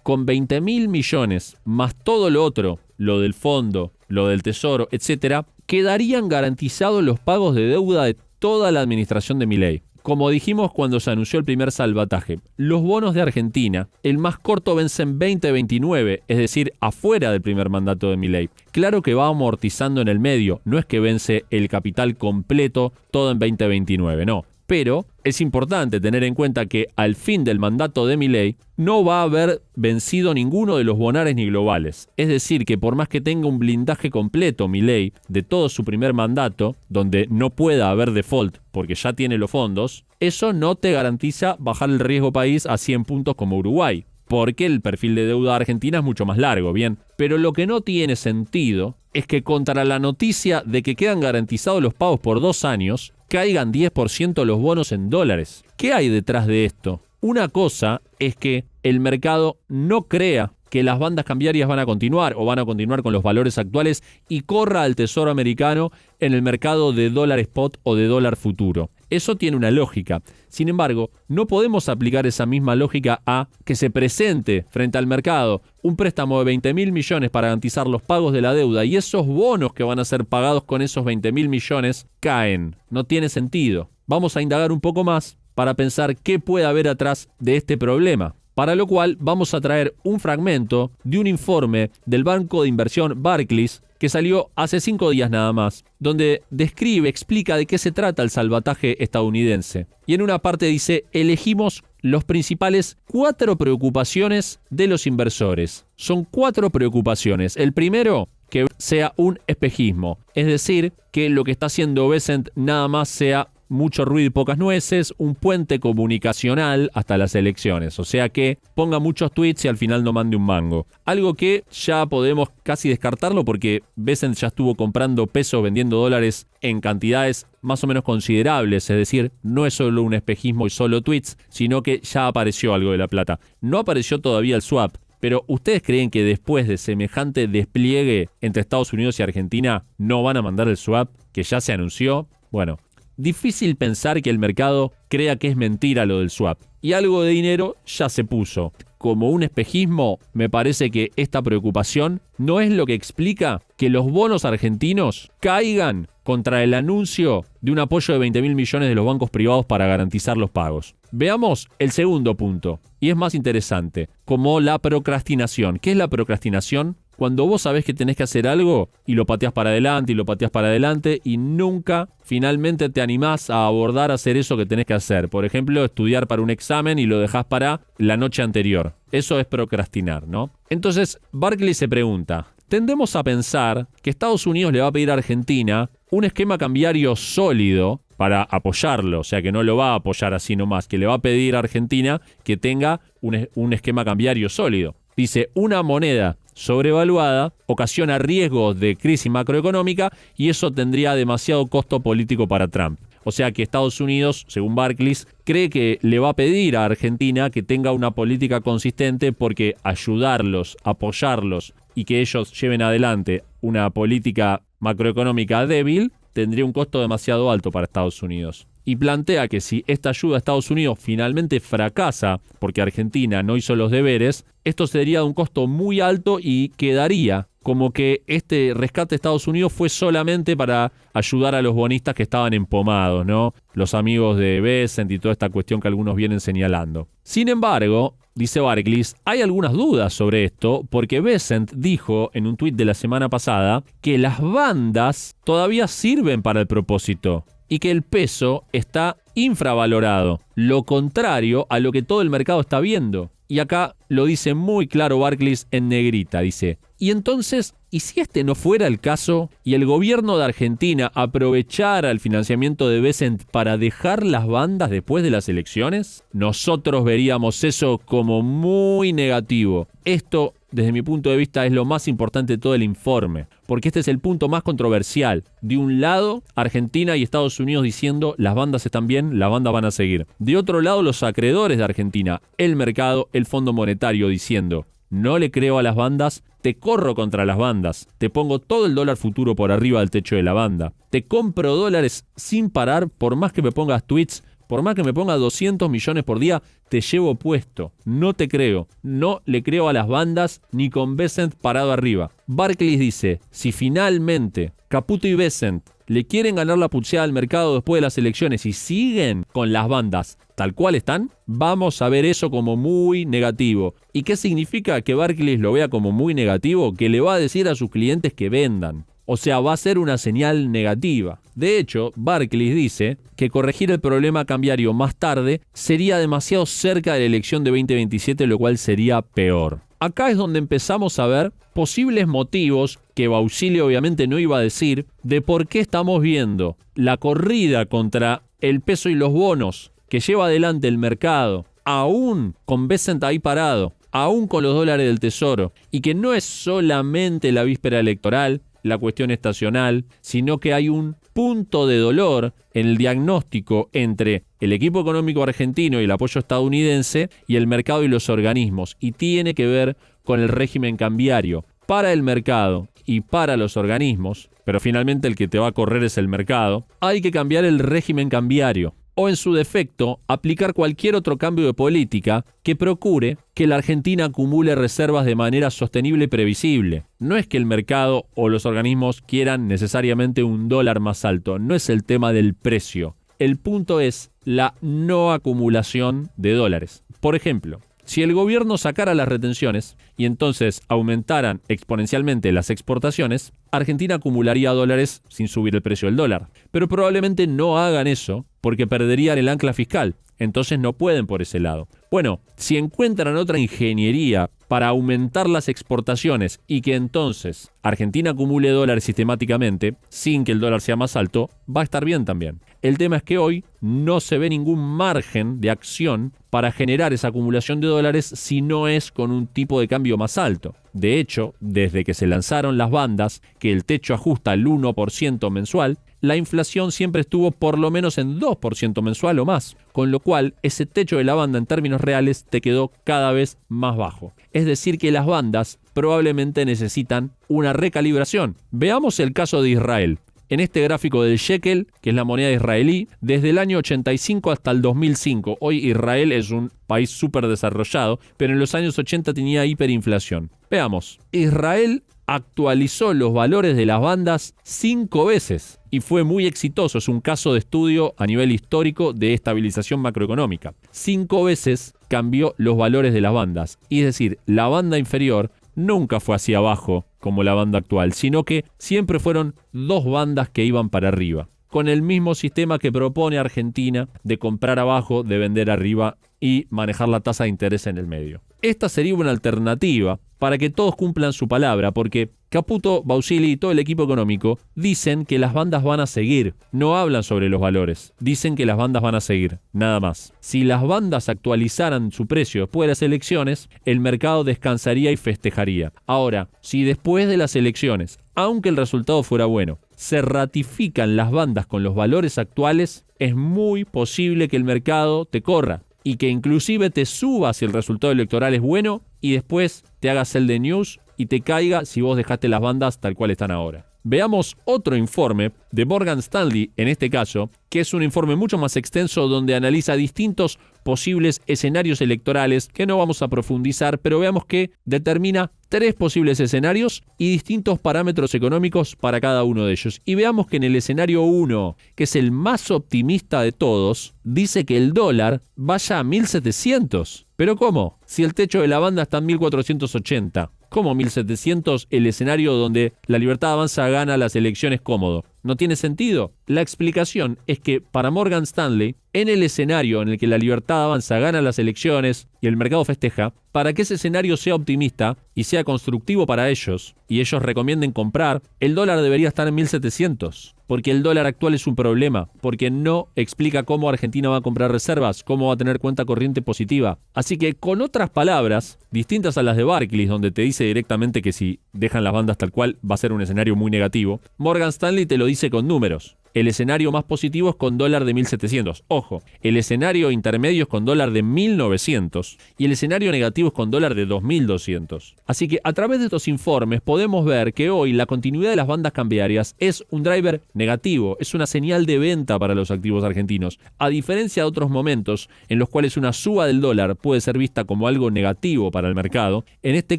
Con 20.000 millones más todo lo otro, lo del fondo, lo del tesoro, etc., quedarían garantizados los pagos de deuda de toda la administración de Milei. Como dijimos cuando se anunció el primer salvataje, los bonos de Argentina, el más corto vence en 2029, es decir, afuera del primer mandato de Milei. Claro que va amortizando en el medio, no es que vence el capital completo todo en 2029, no. Pero es importante tener en cuenta que al fin del mandato de Milei no va a haber vencido ninguno de los bonares ni globales. Es decir, que por más que tenga un blindaje completo Milei de todo su primer mandato, donde no pueda haber default porque ya tiene los fondos, eso no te garantiza bajar el riesgo país a 100 puntos como Uruguay. Porque el perfil de deuda argentina es mucho más largo, bien. Pero lo que no tiene sentido es que contra la noticia de que quedan garantizados los pagos por 2 años, caigan 10% los bonos en dólares. ¿Qué hay detrás de esto? Una cosa es que el mercado no crea que las bandas cambiarias van a continuar o van a continuar con los valores actuales y corra al Tesoro americano en el mercado de dólar spot o de dólar futuro. Eso tiene una lógica. Sin embargo, no podemos aplicar esa misma lógica a que se presente frente al mercado un préstamo de 20.000 millones para garantizar los pagos de la deuda y esos bonos que van a ser pagados con esos 20.000 millones caen. No tiene sentido. Vamos a indagar un poco más para pensar qué puede haber atrás de este problema. Para lo cual vamos a traer un fragmento de un informe del banco de inversión Barclays que salió hace 5 días nada más, donde explica de qué se trata el salvataje estadounidense. Y en una parte dice, elegimos los principales 4 preocupaciones de los inversores. Son 4 preocupaciones. El primero, que sea un espejismo, es decir, que lo que está haciendo Bessent nada más sea mucho ruido y pocas nueces, un puente comunicacional hasta las elecciones, o sea que ponga muchos tweets y al final no mande un mango. Algo que ya podemos casi descartarlo porque Bessent ya estuvo comprando pesos, vendiendo dólares en cantidades más o menos considerables, es decir, no es solo un espejismo y solo tweets, sino que ya apareció algo de la plata. No apareció todavía el swap, pero ¿ustedes creen que después de semejante despliegue entre Estados Unidos y Argentina no van a mandar el swap que ya se anunció? Bueno, difícil pensar que el mercado crea que es mentira lo del swap. Y algo de dinero ya se puso. Como un espejismo, me parece que esta preocupación no es lo que explica que los bonos argentinos caigan contra el anuncio de un apoyo de 20.000 millones de los bancos privados para garantizar los pagos. Veamos el segundo punto, y es más interesante, como la procrastinación. ¿Qué es la procrastinación? Cuando vos sabés que tenés que hacer algo y lo pateás para adelante y lo pateás para adelante y nunca finalmente te animás a abordar a hacer eso que tenés que hacer. Por ejemplo, estudiar para un examen y lo dejás para la noche anterior. Eso es procrastinar, ¿no? Entonces, Barclays se pregunta, tendemos a pensar que Estados Unidos le va a pedir a Argentina un esquema cambiario sólido para apoyarlo, o sea que no lo va a apoyar así nomás, que le va a pedir a Argentina que tenga un esquema cambiario sólido. Dice, una moneda sobrevaluada ocasiona riesgos de crisis macroeconómica y eso tendría demasiado costo político para Trump. O sea que Estados Unidos, según Barclays, cree que le va a pedir a Argentina que tenga una política consistente porque ayudarlos, apoyarlos y que ellos lleven adelante una política macroeconómica débil tendría un costo demasiado alto para Estados Unidos. Y plantea que si esta ayuda a Estados Unidos finalmente fracasa porque Argentina no hizo los deberes, esto sería de un costo muy alto y quedaría como que este rescate de Estados Unidos fue solamente para ayudar a los bonistas que estaban empomados, ¿no? Los amigos de Bessent y toda esta cuestión que algunos vienen señalando. Sin embargo, dice Barclays, hay algunas dudas sobre esto porque Bessent dijo en un tuit de la semana pasada que las bandas todavía sirven para el propósito y que el peso está infravalorado, lo contrario a lo que todo el mercado está viendo. Y acá lo dice muy claro Barclays en negrita, dice, y entonces, ¿y si este no fuera el caso y el gobierno de Argentina aprovechara el financiamiento de Bessent para dejar las bandas después de las elecciones? Nosotros veríamos eso como muy negativo. Esto, desde mi punto de vista, es lo más importante de todo el informe, porque este es el punto más controversial. De un lado, Argentina y Estados Unidos diciendo las bandas están bien, las bandas van a seguir. De otro lado, los acreedores de Argentina, el mercado, el Fondo Monetario diciendo no le creo a las bandas, te corro contra las bandas, te pongo todo el dólar futuro por arriba del techo de la banda, te compro dólares sin parar, por más que me pongas tweets, por más que me pongas 200 millones por día, te llevo puesto. No te creo. No le creo a las bandas ni con Bessent parado arriba. Barclays dice, si finalmente Caputo y Bessent le quieren ganar la pulseada al mercado después de las elecciones y siguen con las bandas tal cual están, vamos a ver eso como muy negativo. ¿Y qué significa que Barclays lo vea como muy negativo? Que le va a decir a sus clientes que vendan. O sea, va a ser una señal negativa. De hecho, Barclays dice que corregir el problema cambiario más tarde sería demasiado cerca de la elección de 2027, lo cual sería peor. Acá es donde empezamos a ver posibles motivos, que Bausili obviamente no iba a decir, de por qué estamos viendo la corrida contra el peso y los bonos que lleva adelante el mercado, aún con Bessent ahí parado, aún con los dólares del tesoro, y que no es solamente la víspera electoral, la cuestión estacional, sino que hay un punto de dolor en el diagnóstico entre el equipo económico argentino y el apoyo estadounidense y el mercado y los organismos, y tiene que ver con el régimen cambiario. Para el mercado y para los organismos, pero finalmente el que te va a correr es el mercado, hay que cambiar el régimen cambiario, o en su defecto, aplicar cualquier otro cambio de política que procure que la Argentina acumule reservas de manera sostenible y previsible. No es que el mercado o los organismos quieran necesariamente un dólar más alto, no es el tema del precio. El punto es la no acumulación de dólares. Por ejemplo, si el gobierno sacara las retenciones y entonces aumentaran exponencialmente las exportaciones, Argentina acumularía dólares sin subir el precio del dólar. Pero probablemente no hagan eso porque perderían el ancla fiscal. Entonces no pueden por ese lado. Bueno, si encuentran otra ingeniería para aumentar las exportaciones y que entonces Argentina acumule dólares sistemáticamente sin que el dólar sea más alto, va a estar bien también. El tema es que hoy no se ve ningún margen de acción para generar esa acumulación de dólares si no es con un tipo de cambio más alto. De hecho, desde que se lanzaron las bandas, que el techo ajusta al 1% mensual, la inflación siempre estuvo por lo menos en 2% mensual o más, con lo cual ese techo de la banda en términos reales te quedó cada vez más bajo. Es decir que las bandas probablemente necesitan una recalibración. Veamos el caso de Israel. En este gráfico del shekel, que es la moneda israelí, desde el año 85 hasta el 2005. Hoy Israel es un país súper desarrollado, pero en los años 80 tenía hiperinflación. Veamos, Israel actualizó los valores de las bandas 5 veces y fue muy exitoso. Es un caso de estudio a nivel histórico de estabilización macroeconómica. 5 veces cambió los valores de las bandas. Es decir, la banda inferior nunca fue hacia abajo como la banda actual, sino que siempre fueron 2 bandas que iban para arriba, con el mismo sistema que propone Argentina de comprar abajo, de vender arriba y manejar la tasa de interés en el medio. Esta sería una alternativa para que todos cumplan su palabra, porque Caputo, Bausili y todo el equipo económico dicen que las bandas van a seguir. No hablan sobre los valores, dicen que las bandas van a seguir, nada más. Si las bandas actualizaran su precio después de las elecciones, el mercado descansaría y festejaría. Ahora, si después de las elecciones, aunque el resultado fuera bueno, se ratifican las bandas con los valores actuales, es muy posible que el mercado te corra y que inclusive te suba si el resultado electoral es bueno y después te haga sell the news y te caiga si vos dejaste las bandas tal cual están ahora. Veamos otro informe de Morgan Stanley, en este caso, que es un informe mucho más extenso donde analiza distintos posibles escenarios electorales que no vamos a profundizar, pero veamos que determina 3 posibles escenarios y distintos parámetros económicos para cada uno de ellos. Y veamos que en el escenario 1, que es el más optimista de todos, dice que el dólar vaya a 1.700. ¿Pero cómo? Si el techo de la banda está en 1.480. ¿Cómo 1.700 el escenario donde la Libertad Avanza gana las elecciones cómodo? ¿No tiene sentido? La explicación es que para Morgan Stanley, en el escenario en el que la libertad avanza, gana las elecciones y el mercado festeja, para que ese escenario sea optimista y sea constructivo para ellos, y ellos recomienden comprar, el dólar debería estar en 1700. Porque el dólar actual es un problema, porque no explica cómo Argentina va a comprar reservas, cómo va a tener cuenta corriente positiva. Así que, con otras palabras, distintas a las de Barclays, donde te dice directamente que si dejan las bandas tal cual va a ser un escenario muy negativo, Morgan Stanley te lo dice con números. El escenario más positivo es con dólar de 1700. Ojo, el escenario intermedio es con dólar de 1900 y el escenario negativo es con dólar de 2200. Así que a través de estos informes podemos ver que hoy la continuidad de las bandas cambiarias es un driver negativo, es una señal de venta para los activos argentinos, a diferencia de otros momentos en los cuales una suba del dólar puede ser vista como algo negativo para el mercado. En este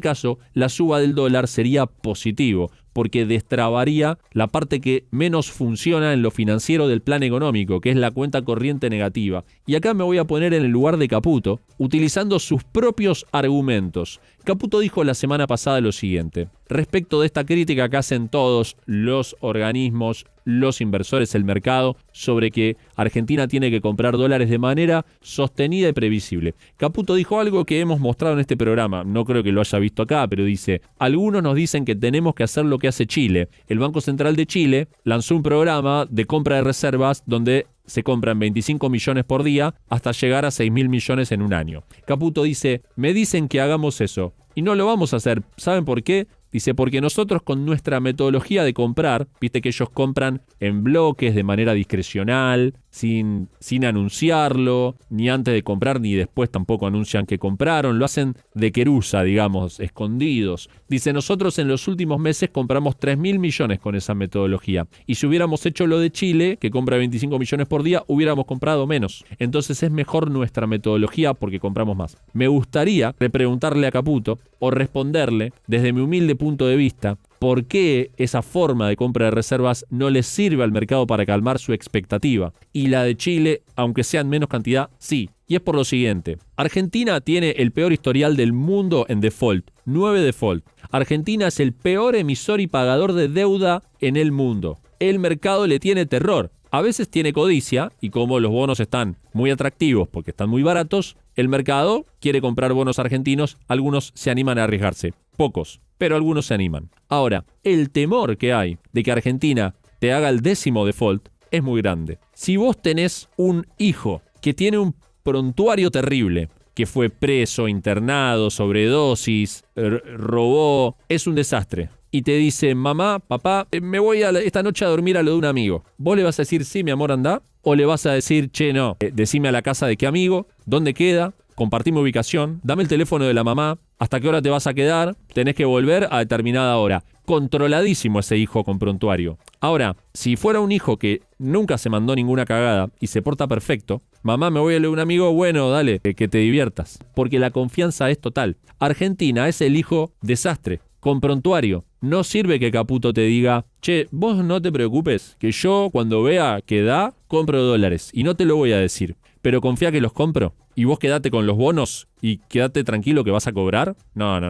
caso, la suba del dólar sería positivo, porque destrabaría la parte que menos funciona en lo financiero del plan económico, que es la cuenta corriente negativa. Y acá me voy a poner en el lugar de Caputo, utilizando sus propios argumentos. Caputo dijo la semana pasada lo siguiente: respecto de esta crítica que hacen todos los organismos, los inversores, el mercado, sobre que Argentina tiene que comprar dólares de manera sostenida y previsible. Caputo dijo algo que hemos mostrado en este programa, no creo que lo haya visto acá, pero dice: algunos nos dicen que tenemos que hacer lo que hace Chile. El Banco Central de Chile lanzó un programa de compra de reservas donde se compran 25 millones por día hasta llegar a 6.000 millones en un año. Caputo dice: me dicen que hagamos eso y no lo vamos a hacer. ¿Saben por qué? Dice, porque nosotros con nuestra metodología de comprar, viste que ellos compran en bloques de manera discrecional, sin anunciarlo, ni antes de comprar ni después tampoco anuncian que compraron, lo hacen de querusa, digamos, escondidos. Dice, nosotros en los últimos meses compramos 3.000 millones con esa metodología, y si hubiéramos hecho lo de Chile, que compra 25 millones por día, hubiéramos comprado menos. Entonces es mejor nuestra metodología porque compramos más. Me gustaría repreguntarle a Caputo, o responderle, desde mi humilde punto de vista, por qué esa forma de compra de reservas no les sirve al mercado para calmar su expectativa. Y la de Chile, aunque sea en menos cantidad, sí. Y es por lo siguiente: Argentina tiene el peor historial del mundo en default, 9 default. Argentina es el peor emisor y pagador de deuda en el mundo. El mercado le tiene terror. A veces tiene codicia, y como los bonos están muy atractivos porque están muy baratos, el mercado quiere comprar bonos argentinos, algunos se animan a arriesgarse, pocos, pero algunos se animan. Ahora, el temor que hay de que Argentina te haga el 10º default es muy grande. Si vos tenés un hijo que tiene un prontuario terrible, que fue preso, internado, sobredosis, robó, es un desastre, y te dice: mamá, papá, me voy esta noche a dormir a lo de un amigo, ¿vos le vas a decir sí, mi amor, andá? ¿O le vas a decir, che, no, decime a la casa de qué amigo, dónde queda, compartime ubicación, dame el teléfono de la mamá, hasta qué hora te vas a quedar, tenés que volver a determinada hora? Controladísimo ese hijo con prontuario. Ahora, si fuera un hijo que nunca se mandó ninguna cagada y se porta perfecto: mamá, me voy a lo de un amigo, bueno, dale, que te diviertas. Porque la confianza es total. Argentina es el hijo desastre, con prontuario. No sirve que Caputo te diga: che, vos no te preocupes, que yo cuando vea que da, compro dólares. Y no te lo voy a decir, pero confía que los compro. Y vos quedate con los bonos y quedate tranquilo que vas a cobrar. No.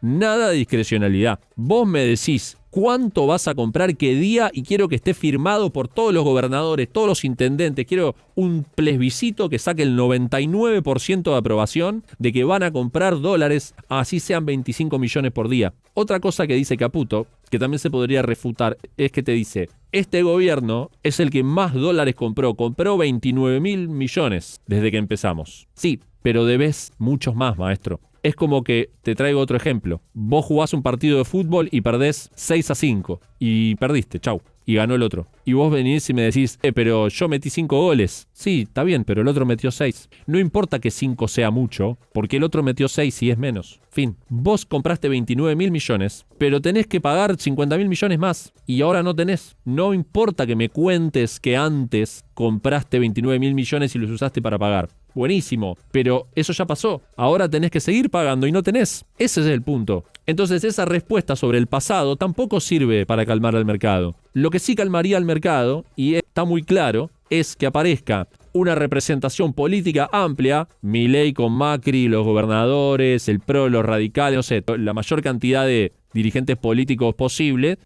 Nada de discrecionalidad. Vos me decís cuánto vas a comprar, qué día, y quiero que esté firmado por todos los gobernadores, todos los intendentes. Quiero un plebiscito que saque el 99% de aprobación de que van a comprar dólares, así sean 25 millones por día. Otra cosa que dice Caputo, que también se podría refutar, es que te dice: este gobierno es el que más dólares compró 29.000 millones desde que empezamos. Sí, pero debes muchos más, maestro. Es como que, te traigo otro ejemplo, vos jugás un partido de fútbol y perdés 6-5, y perdiste, chau, y ganó el otro. Y vos venís y me decís: pero yo metí 5 goles. Sí, está bien, pero el otro metió 6. No importa que 5 sea mucho, porque el otro metió 6 y es menos. Fin, vos compraste 29.000 millones, pero tenés que pagar 50.000 millones más, y ahora no tenés. No importa que me cuentes que antes compraste 29.000 millones y los usaste para pagar. Buenísimo, pero eso ya pasó. Ahora tenés que seguir pagando y no tenés. Ese es el punto. Entonces esa respuesta sobre el pasado tampoco sirve para calmar al mercado. Lo que sí calmaría al mercado, y está muy claro, es que aparezca una representación política amplia, Milei con Macri, los gobernadores, el PRO, los radicales, no sé, la mayor cantidad de dirigentes políticos posible,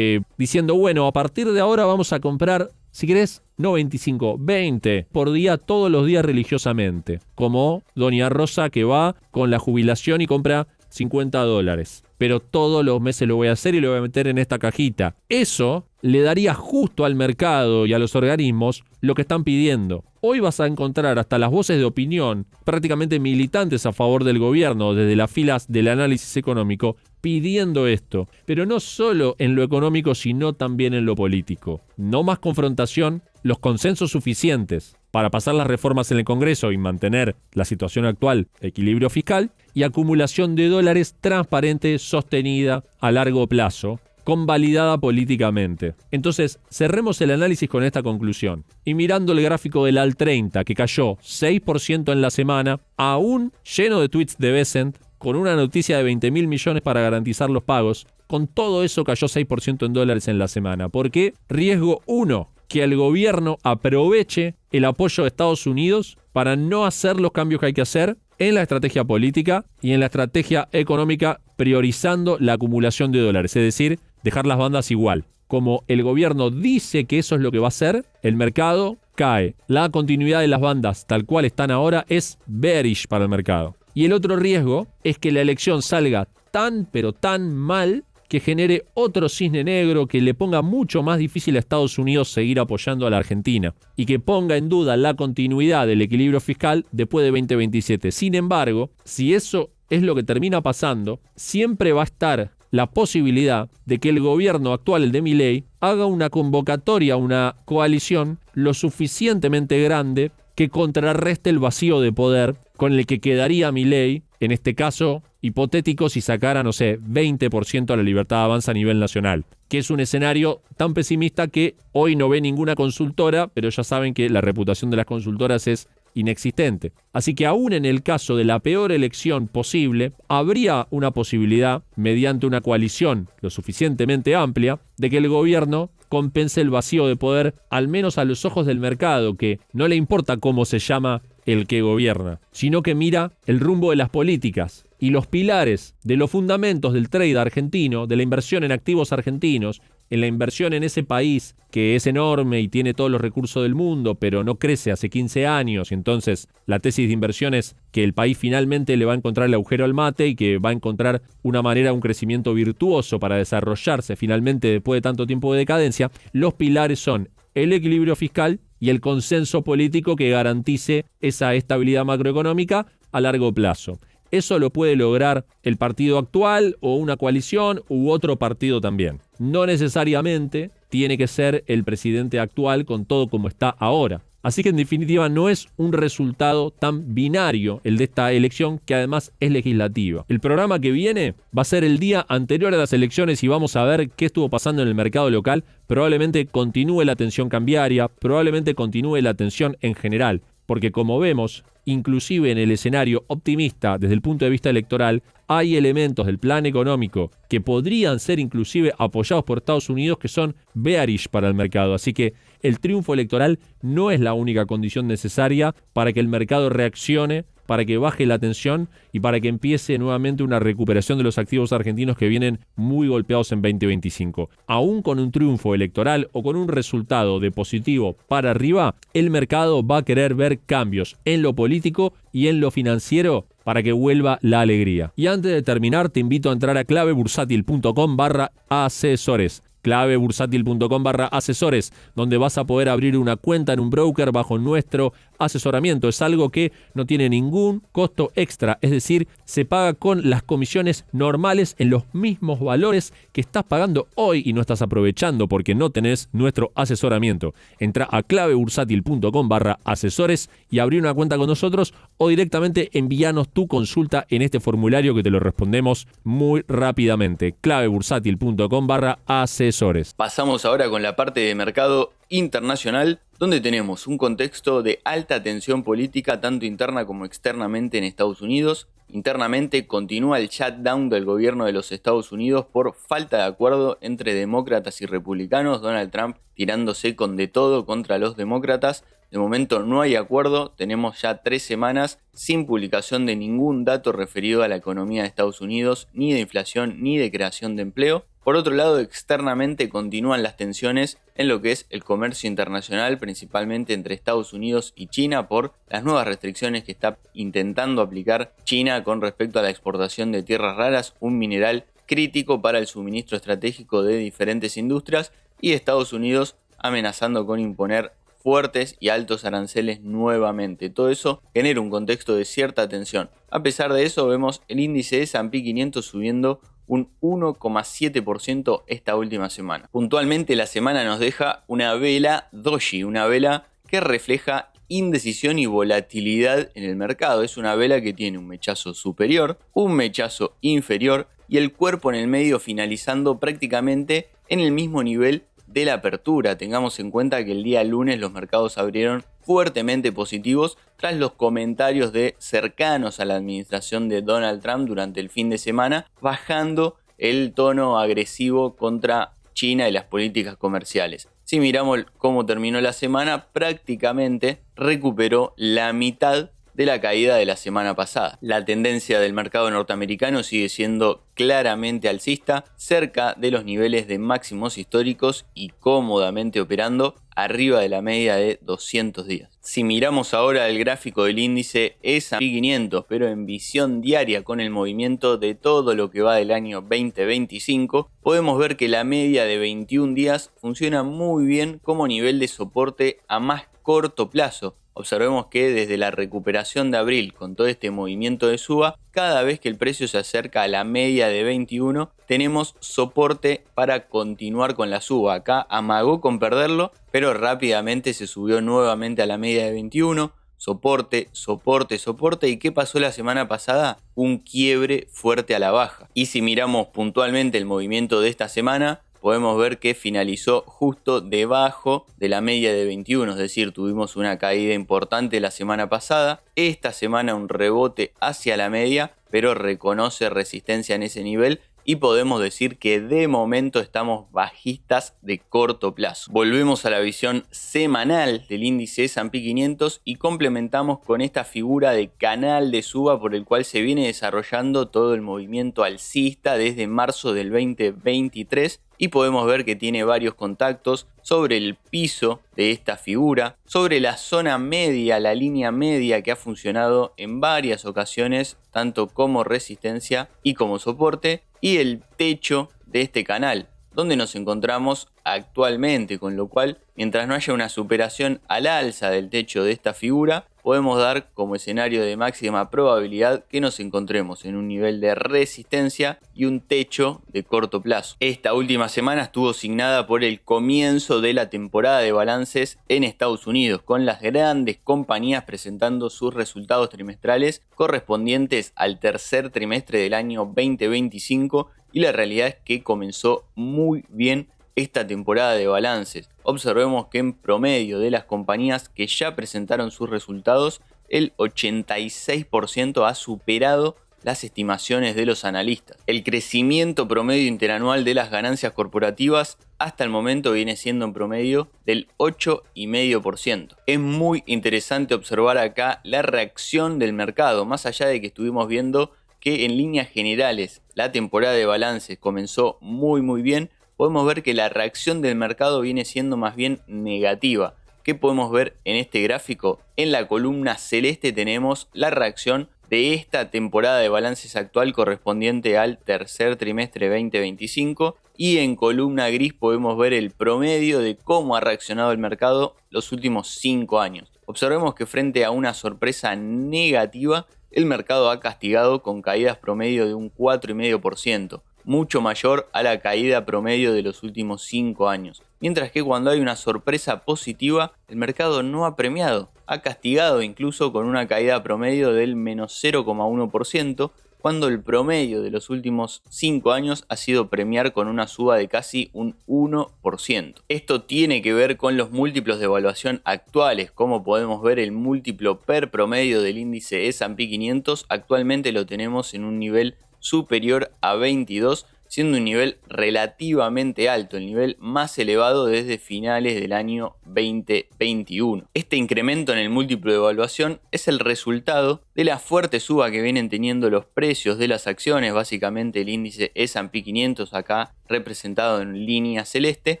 diciendo: bueno, a partir de ahora vamos a comprar si querés, no 25, 20 por día, todos los días religiosamente. Como Doña Rosa que va con la jubilación y compra $50. Pero todos los meses lo voy a hacer y lo voy a meter en esta cajita. Eso le daría justo al mercado y a los organismos lo que están pidiendo. Hoy vas a encontrar hasta las voces de opinión, prácticamente militantes a favor del gobierno, desde las filas del análisis económico, pidiendo esto. Pero no solo en lo económico, sino también en lo político. No más confrontación, los consensos suficientes para pasar las reformas en el Congreso y mantener la situación actual, equilibrio fiscal, y acumulación de dólares transparente, sostenida a largo plazo, convalidada políticamente. Entonces, cerremos el análisis con esta conclusión. Y mirando el gráfico del AL 30, que cayó 6% en la semana, aún lleno de tweets de Bessent, con una noticia de 20.000 millones para garantizar los pagos, con todo eso cayó 6% en dólares en la semana. ¿Por qué? Riesgo 1, que el gobierno aproveche el apoyo de Estados Unidos para no hacer los cambios que hay que hacer en la estrategia política y en la estrategia económica, priorizando la acumulación de dólares, es decir, dejar las bandas igual. Como el gobierno dice que eso es lo que va a hacer, el mercado cae. La continuidad de las bandas tal cual están ahora es bearish para el mercado. Y el otro riesgo es que la elección salga tan pero tan mal que genere otro cisne negro que le ponga mucho más difícil a Estados Unidos seguir apoyando a la Argentina y que ponga en duda la continuidad del equilibrio fiscal después de 2027. Sin embargo, si eso es lo que termina pasando, siempre va a estar la posibilidad de que el gobierno actual, el de Milei, haga una convocatoria, una coalición lo suficientemente grande que contrarreste el vacío de poder con el que quedaría Milei, en este caso hipotético, si sacara, 20% a la Libertad Avanza a nivel nacional, que es un escenario tan pesimista que hoy no ve ninguna consultora, pero ya saben que la reputación de las consultoras es inexistente. Así que aún en el caso de la peor elección posible, habría una posibilidad, mediante una coalición lo suficientemente amplia, de que el gobierno compense el vacío de poder, al menos a los ojos del mercado, que no le importa cómo se llama el que gobierna, sino que mira el rumbo de las políticas y los pilares de los fundamentos del trade argentino, de la inversión en activos argentinos, en la inversión en ese país que es enorme y tiene todos los recursos del mundo, pero no crece hace 15 años, y entonces la tesis de inversión es que el país finalmente le va a encontrar el agujero al mate y que va a encontrar una manera, un crecimiento virtuoso para desarrollarse finalmente después de tanto tiempo de decadencia. Los pilares son el equilibrio fiscal y el consenso político que garantice esa estabilidad macroeconómica a largo plazo. Eso lo puede lograr el partido actual o una coalición u otro partido también. No necesariamente tiene que ser el presidente actual con todo como está ahora. Así que en definitiva no es un resultado tan binario el de esta elección, que además es legislativa. El programa que viene va a ser el día anterior a las elecciones y vamos a ver qué estuvo pasando en el mercado local. Probablemente continúe la tensión cambiaria, probablemente continúe la tensión en general, porque como vemos, inclusive en el escenario optimista desde el punto de vista electoral, hay elementos del plan económico que podrían ser inclusive apoyados por Estados Unidos que son bearish para el mercado. Así que el triunfo electoral no es la única condición necesaria para que el mercado reaccione, para que baje la tensión y para que empiece nuevamente una recuperación de los activos argentinos que vienen muy golpeados en 2025. Aún con un triunfo electoral o con un resultado de positivo para arriba, el mercado va a querer ver cambios en lo político y en lo financiero para que vuelva la alegría. Y antes de terminar, te invito a entrar a clavebursátil.com/asesores. clavebursátil.com/asesores, donde vas a poder abrir una cuenta en un broker bajo nuestro asesoramiento. Es algo que no tiene ningún costo extra, es decir, se paga con las comisiones normales en los mismos valores que estás pagando hoy y no estás aprovechando porque no tenés nuestro asesoramiento. Entra a clavebursátil.com/asesores y abrí una cuenta con nosotros o directamente envíanos tu consulta en este formulario que te lo respondemos muy rápidamente. clavebursátil.com/asesores. Pasamos ahora con la parte de mercado internacional, donde tenemos un contexto de alta tensión política tanto interna como externamente en Estados Unidos. Internamente continúa el shutdown del gobierno de los Estados Unidos por falta de acuerdo entre demócratas y republicanos, Donald Trump tirándose con de todo contra los demócratas. De momento no hay acuerdo, tenemos ya 3 semanas sin publicación de ningún dato referido a la economía de Estados Unidos, ni de inflación ni de creación de empleo. Por otro lado, externamente continúan las tensiones en lo que es el comercio internacional, principalmente entre Estados Unidos y China, por las nuevas restricciones que está intentando aplicar China con respecto a la exportación de tierras raras, un mineral crítico para el suministro estratégico de diferentes industrias, y Estados Unidos amenazando con imponer fuertes y altos aranceles nuevamente. Todo eso genera un contexto de cierta tensión. A pesar de eso, vemos el índice S&P 500 subiendo un 1,7% esta última semana. Puntualmente la semana nos deja una vela doji, una vela que refleja indecisión y volatilidad en el mercado. Es una vela que tiene un mechazo superior, un mechazo inferior y el cuerpo en el medio finalizando prácticamente en el mismo nivel de la apertura. Tengamos en cuenta que el día lunes los mercados abrieron fuertemente positivos tras los comentarios de cercanos a la administración de Donald Trump durante el fin de semana, bajando el tono agresivo contra China y las políticas comerciales. Si miramos cómo terminó la semana, prácticamente recuperó la mitad de la caída de la semana pasada. La tendencia del mercado norteamericano sigue siendo claramente alcista, cerca de los niveles de máximos históricos y cómodamente operando arriba de la media de 200 días. Si miramos ahora el gráfico del índice S&P 500, pero en visión diaria con el movimiento de todo lo que va del año 2025, podemos ver que la media de 21 días funciona muy bien como nivel de soporte a más corto plazo. Observemos que desde la recuperación de abril con todo este movimiento de suba, cada vez que el precio se acerca a la media de 21, tenemos soporte para continuar con la suba. Acá amagó con perderlo, pero rápidamente se subió nuevamente a la media de 21. Soporte, soporte, soporte. ¿Y qué pasó la semana pasada? Un quiebre fuerte a la baja. Y si miramos puntualmente el movimiento de esta semana, podemos ver que finalizó justo debajo de la media de 21, es decir, tuvimos una caída importante la semana pasada, esta semana un rebote hacia la media, pero reconoce resistencia en ese nivel y podemos decir que de momento estamos bajistas de corto plazo. Volvemos a la visión semanal del índice S&P 500 y complementamos con esta figura de canal de suba por el cual se viene desarrollando todo el movimiento alcista desde marzo del 2023 y podemos ver que tiene varios contactos sobre el piso de esta figura, sobre la zona media, la línea media que ha funcionado en varias ocasiones tanto como resistencia y como soporte, y el techo de este canal donde nos encontramos actualmente, con lo cual mientras no haya una superación al alza del techo de esta figura, podemos dar como escenario de máxima probabilidad que nos encontremos en un nivel de resistencia y un techo de corto plazo. Esta última semana estuvo signada por el comienzo de la temporada de balances en Estados Unidos, con las grandes compañías presentando sus resultados trimestrales correspondientes al tercer trimestre del año 2025, y la realidad es que comenzó muy bien esta temporada de balances. Observemos que en promedio de las compañías que ya presentaron sus resultados, el 86% ha superado las estimaciones de los analistas. El crecimiento promedio interanual de las ganancias corporativas hasta el momento viene siendo en promedio del 8,5%. Es muy interesante observar acá la reacción del mercado, más allá de que estuvimos viendo que en líneas generales la temporada de balances comenzó muy bien. Podemos ver que la reacción del mercado viene siendo más bien negativa. ¿Qué podemos ver en este gráfico? En la columna celeste tenemos la reacción de esta temporada de balances actual correspondiente al tercer trimestre 2025, y en columna gris podemos ver el promedio de cómo ha reaccionado el mercado los últimos 5 años. Observemos que frente a una sorpresa negativa, el mercado ha castigado con caídas promedio de un 4,5%. Mucho mayor a la caída promedio de los últimos 5 años. Mientras que cuando hay una sorpresa positiva, el mercado no ha premiado, ha castigado incluso con una caída promedio del menos 0,1%, cuando el promedio de los últimos 5 años ha sido premiar con una suba de casi un 1%. Esto tiene que ver con los múltiplos de evaluación actuales. Como podemos ver, el múltiplo per promedio del índice S&P 500 actualmente lo tenemos en un nivel superior a 22, siendo un nivel relativamente alto, el nivel más elevado desde finales del año 2021. Este incremento en el múltiplo de evaluación es el resultado de la fuerte suba que vienen teniendo los precios de las acciones, básicamente el índice S&P 500 acá representado en línea celeste,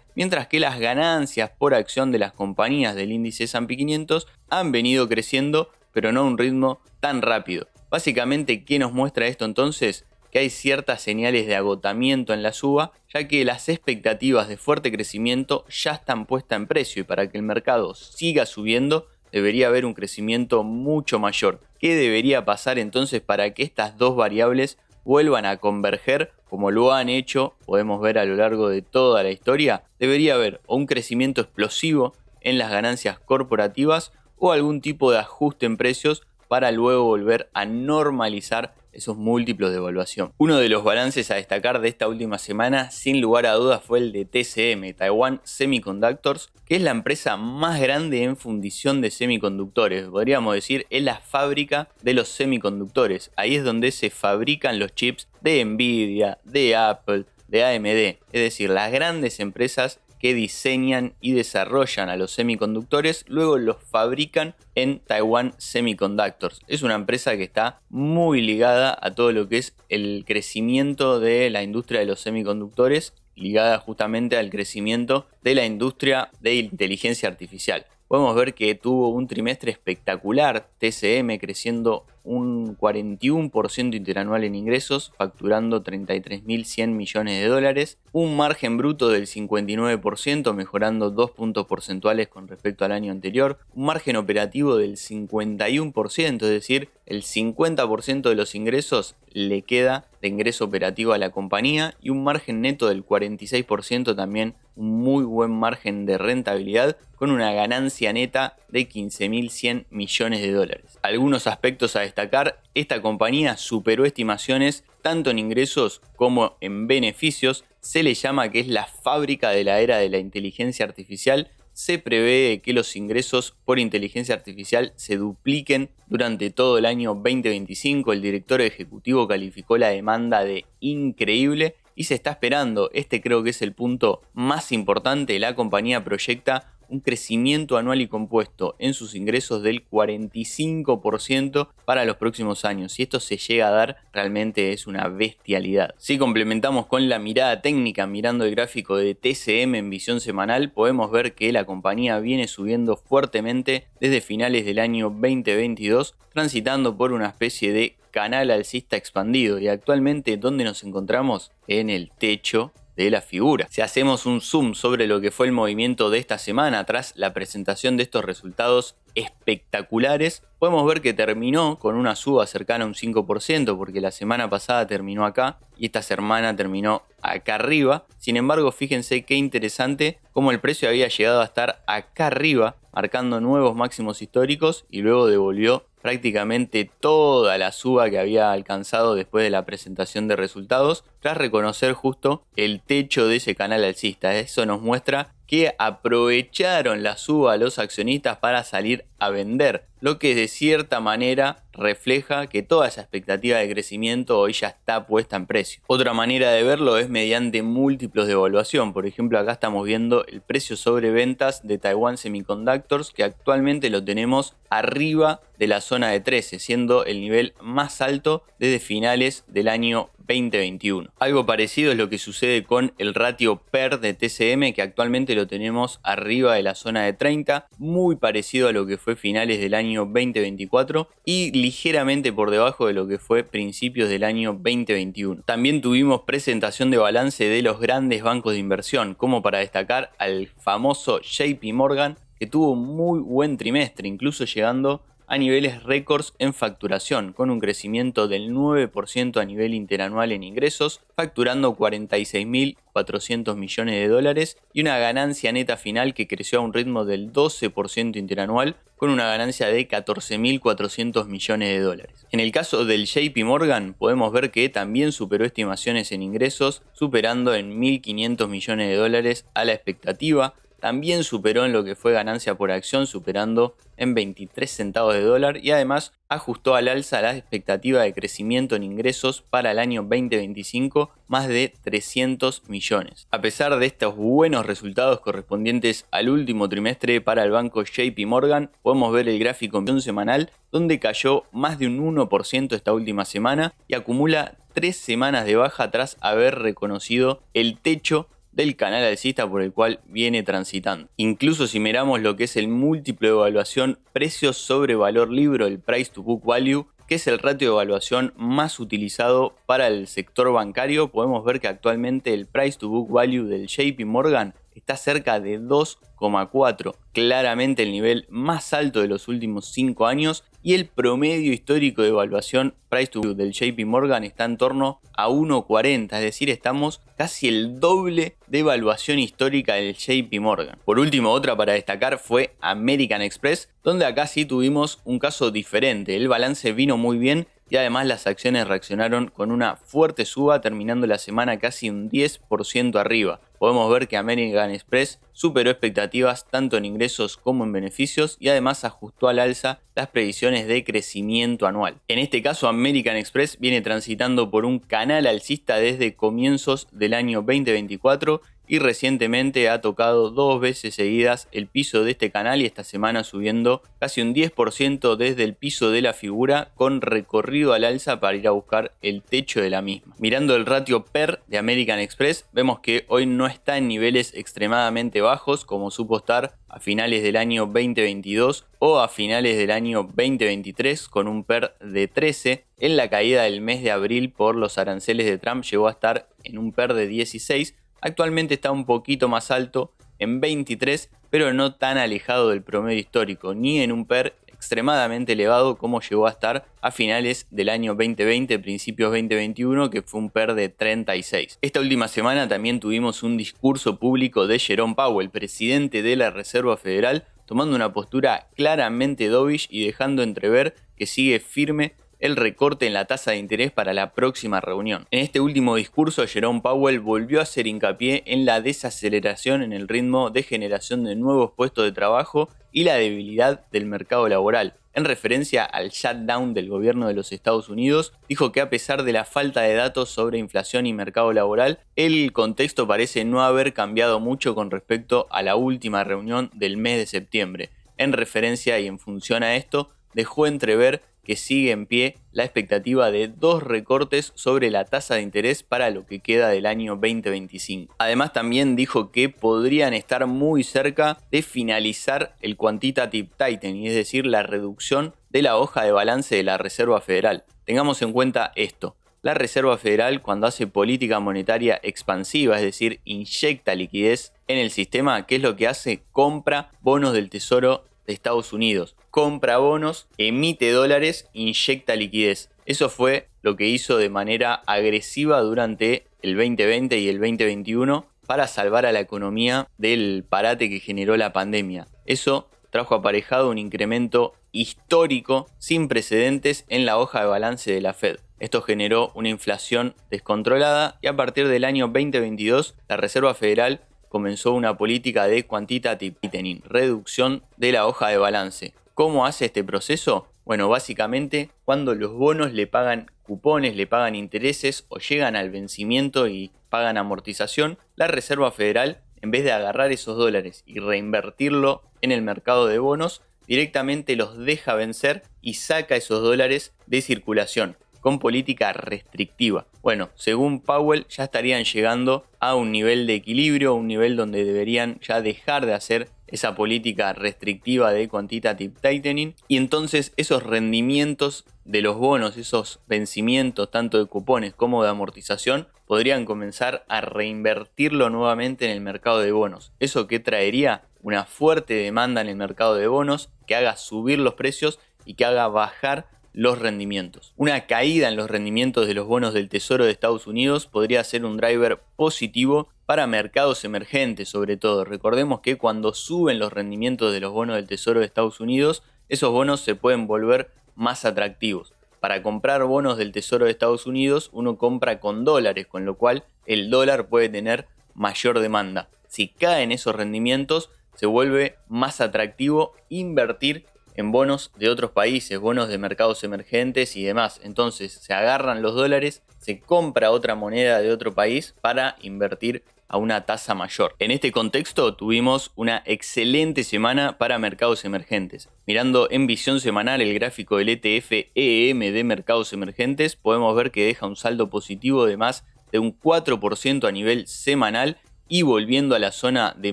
mientras que las ganancias por acción de las compañías del índice S&P 500 han venido creciendo, pero no a un ritmo tan rápido. Básicamente, ¿qué nos muestra esto entonces? Que hay ciertas señales de agotamiento en la suba, ya que las expectativas de fuerte crecimiento ya están puestas en precio y para que el mercado siga subiendo debería haber un crecimiento mucho mayor. ¿Qué debería pasar entonces para que estas dos variables vuelvan a converger como lo han hecho, podemos ver a lo largo de toda la historia? Debería haber o un crecimiento explosivo en las ganancias corporativas o algún tipo de ajuste en precios para luego volver a normalizar esos múltiplos de evaluación. Uno de los balances a destacar de esta última semana, sin lugar a dudas, fue el de TSM, Taiwan Semiconductors, que es la empresa más grande en fundición de semiconductores. Podríamos decir, es la fábrica de los semiconductores. Ahí es donde se fabrican los chips de Nvidia, de Apple, de AMD. Es decir, las grandes empresas que diseñan y desarrollan a los semiconductores, luego los fabrican en Taiwan Semiconductors. Es una empresa que está muy ligada a todo lo que es el crecimiento de la industria de los semiconductores, ligada justamente al crecimiento de la industria de inteligencia artificial. Podemos ver que tuvo un trimestre espectacular, TSM creciendo un 41% interanual en ingresos, facturando 33.100 millones de dólares, un margen bruto del 59%, mejorando 2 puntos porcentuales con respecto al año anterior, un margen operativo del 51%, es decir, el 50% de los ingresos le queda de ingreso operativo a la compañía y un margen neto del 46%, también un muy buen margen de rentabilidad con una ganancia neta de 15.100 millones de dólares. Algunos aspectos a destacar: esta compañía superó estimaciones tanto en ingresos como en beneficios. Se le llama que es la fábrica de la era de la inteligencia artificial. Se prevé que los ingresos por inteligencia artificial se dupliquen durante todo el año 2025. El director ejecutivo calificó la demanda de increíble y se está esperando, este creo que es el punto más importante, la compañía proyecta un crecimiento anual y compuesto en sus ingresos del 45% para los próximos años. Si esto se llega a dar, realmente es una bestialidad. Si complementamos con la mirada técnica, mirando el gráfico de TSM en visión semanal, podemos ver que la compañía viene subiendo fuertemente desde finales del año 2022, transitando por una especie de canal alcista expandido, y actualmente ¿dónde nos encontramos? En el techo de la figura. Si hacemos un zoom sobre lo que fue el movimiento de esta semana tras la presentación de estos resultados espectaculares, podemos ver que terminó con una suba cercana a un 5%, porque la semana pasada terminó acá y esta semana terminó acá arriba. Sin embargo, fíjense qué interesante cómo el precio había llegado a estar acá arriba, marcando nuevos máximos históricos, y luego devolvió prácticamente toda la suba que había alcanzado después de la presentación de resultados, tras reconocer justo el techo de ese canal alcista. Eso nos muestra que aprovecharon la suba los accionistas para salir a vender, lo que de cierta manera refleja que toda esa expectativa de crecimiento hoy ya está puesta en precio. Otra manera de verlo es mediante múltiplos de evaluación. Por ejemplo, acá estamos viendo el precio sobre ventas de Taiwan Semiconductors, que actualmente lo tenemos arriba de la zona de 13, siendo el nivel más alto desde finales del año 2021. Algo parecido es lo que sucede con el ratio PER de TSM, que actualmente lo tenemos arriba de la zona de 30, muy parecido a lo que fue finales del año 2024 y ligeramente por debajo de lo que fue principios del año 2021. También tuvimos presentación de balance de los grandes bancos de inversión, como para destacar al famoso JP Morgan, que tuvo un muy buen trimestre, incluso llegando a niveles récords en facturación, con un crecimiento del 9% a nivel interanual en ingresos, facturando 46.400 millones de dólares y una ganancia neta final que creció a un ritmo del 12% interanual, con una ganancia de 14.400 millones de dólares. En el caso del JP Morgan, podemos ver que también superó estimaciones en ingresos, superando en 1.500 millones de dólares a la expectativa. También superó en lo que fue ganancia por acción, superando en 23 centavos de dólar y además ajustó al alza la expectativa de crecimiento en ingresos para el año 2025 más de 300 millones. A pesar de estos buenos resultados correspondientes al último trimestre para el banco JP Morgan, podemos ver el gráfico en semanal donde cayó más de un 1% esta última semana y acumula 3 semanas de baja tras haber reconocido el techo del canal alcista por el cual viene transitando. Incluso si miramos lo que es el múltiplo de evaluación precio sobre valor libro, el price to book value, que es el ratio de evaluación más utilizado para el sector bancario, podemos ver que actualmente el price to book value del JP Morgan está cerca de 2,4, claramente el nivel más alto de los últimos 5 años, y el promedio histórico de evaluación price to book del JP Morgan está en torno a 1,40, es decir, estamos casi el doble de evaluación histórica del JP Morgan. Por último, otra para destacar fue American Express, donde acá sí tuvimos un caso diferente. El balance vino muy bien y además las acciones reaccionaron con una fuerte suba, terminando la semana casi un 10% arriba. Podemos ver que American Express superó expectativas tanto en ingresos como en beneficios y además ajustó al alza las previsiones de crecimiento anual. En este caso, American Express viene transitando por un canal alcista desde comienzos del año 2024 y recientemente ha tocado 2 veces seguidas el piso de este canal y esta semana subiendo casi un 10% desde el piso de la figura, con recorrido al alza para ir a buscar el techo de la misma. Mirando el ratio PER de American Express, vemos que hoy no está en niveles extremadamente bajos como supo estar a finales del año 2022 o a finales del año 2023, con un PER de 13. En la caída del mes de abril por los aranceles de Trump llegó a estar en un PER de 16. Actualmente está un poquito más alto, en 23, pero no tan alejado del promedio histórico, ni en un PER extremadamente elevado como llegó a estar a finales del año 2020, principios 2021, que fue un PER de 36. Esta última semana también tuvimos un discurso público de Jerome Powell, presidente de la Reserva Federal, tomando una postura claramente dovish y dejando entrever que sigue firme el recorte en la tasa de interés para la próxima reunión. En este último discurso, Jerome Powell volvió a hacer hincapié en la desaceleración en el ritmo de generación de nuevos puestos de trabajo y la debilidad del mercado laboral. En referencia al shutdown del gobierno de los Estados Unidos, dijo que a pesar de la falta de datos sobre inflación y mercado laboral, el contexto parece no haber cambiado mucho con respecto a la última reunión del mes de septiembre. En referencia y en función a esto, dejó entrever que sigue en pie la expectativa de 2 recortes sobre la tasa de interés para lo que queda del año 2025. Además, también dijo que podrían estar muy cerca de finalizar el quantitative tightening, es decir, la reducción de la hoja de balance de la Reserva Federal. Tengamos en cuenta esto. La Reserva Federal, cuando hace política monetaria expansiva, es decir, inyecta liquidez en el sistema, ¿qué es lo que hace? Compra bonos del Tesoro de Estados Unidos. Compra bonos, emite dólares, inyecta liquidez. Eso fue lo que hizo de manera agresiva durante el 2020 y el 2021 para salvar a la economía del parate que generó la pandemia. Eso trajo aparejado un incremento histórico sin precedentes en la hoja de balance de la Fed. Esto generó una inflación descontrolada y a partir del año 2022 la Reserva Federal comenzó una política de quantitative tightening, reducción de la hoja de balance. ¿Cómo hace este proceso? Bueno, básicamente cuando los bonos le pagan cupones, le pagan intereses o llegan al vencimiento y pagan amortización, la Reserva Federal, en vez de agarrar esos dólares y reinvertirlo en el mercado de bonos, directamente los deja vencer y saca esos dólares de circulación con política restrictiva. Bueno, según Powell ya estarían llegando a un nivel de equilibrio, un nivel donde deberían ya dejar de hacer esa política restrictiva de quantitative tightening y entonces esos rendimientos de los bonos, esos vencimientos tanto de cupones como de amortización, podrían comenzar a reinvertirlo nuevamente en el mercado de bonos. ¿Eso qué traería? Una fuerte demanda en el mercado de bonos que haga subir los precios y que haga bajar los rendimientos. Una caída en los rendimientos de los bonos del Tesoro de Estados Unidos podría ser un driver positivo para mercados emergentes, sobre todo. Recordemos que cuando suben los rendimientos de los bonos del Tesoro de Estados Unidos, esos bonos se pueden volver más atractivos. Para comprar bonos del Tesoro de Estados Unidos, uno compra con dólares, con lo cual el dólar puede tener mayor demanda. Si caen esos rendimientos, se vuelve más atractivo invertir en bonos de otros países, bonos de mercados emergentes y demás. Entonces se agarran los dólares, se compra otra moneda de otro país para invertir a una tasa mayor. En este contexto tuvimos una excelente semana para mercados emergentes. Mirando en visión semanal el gráfico del ETF EM de mercados emergentes, podemos ver que deja un saldo positivo de más de un 4% a nivel semanal y volviendo a la zona de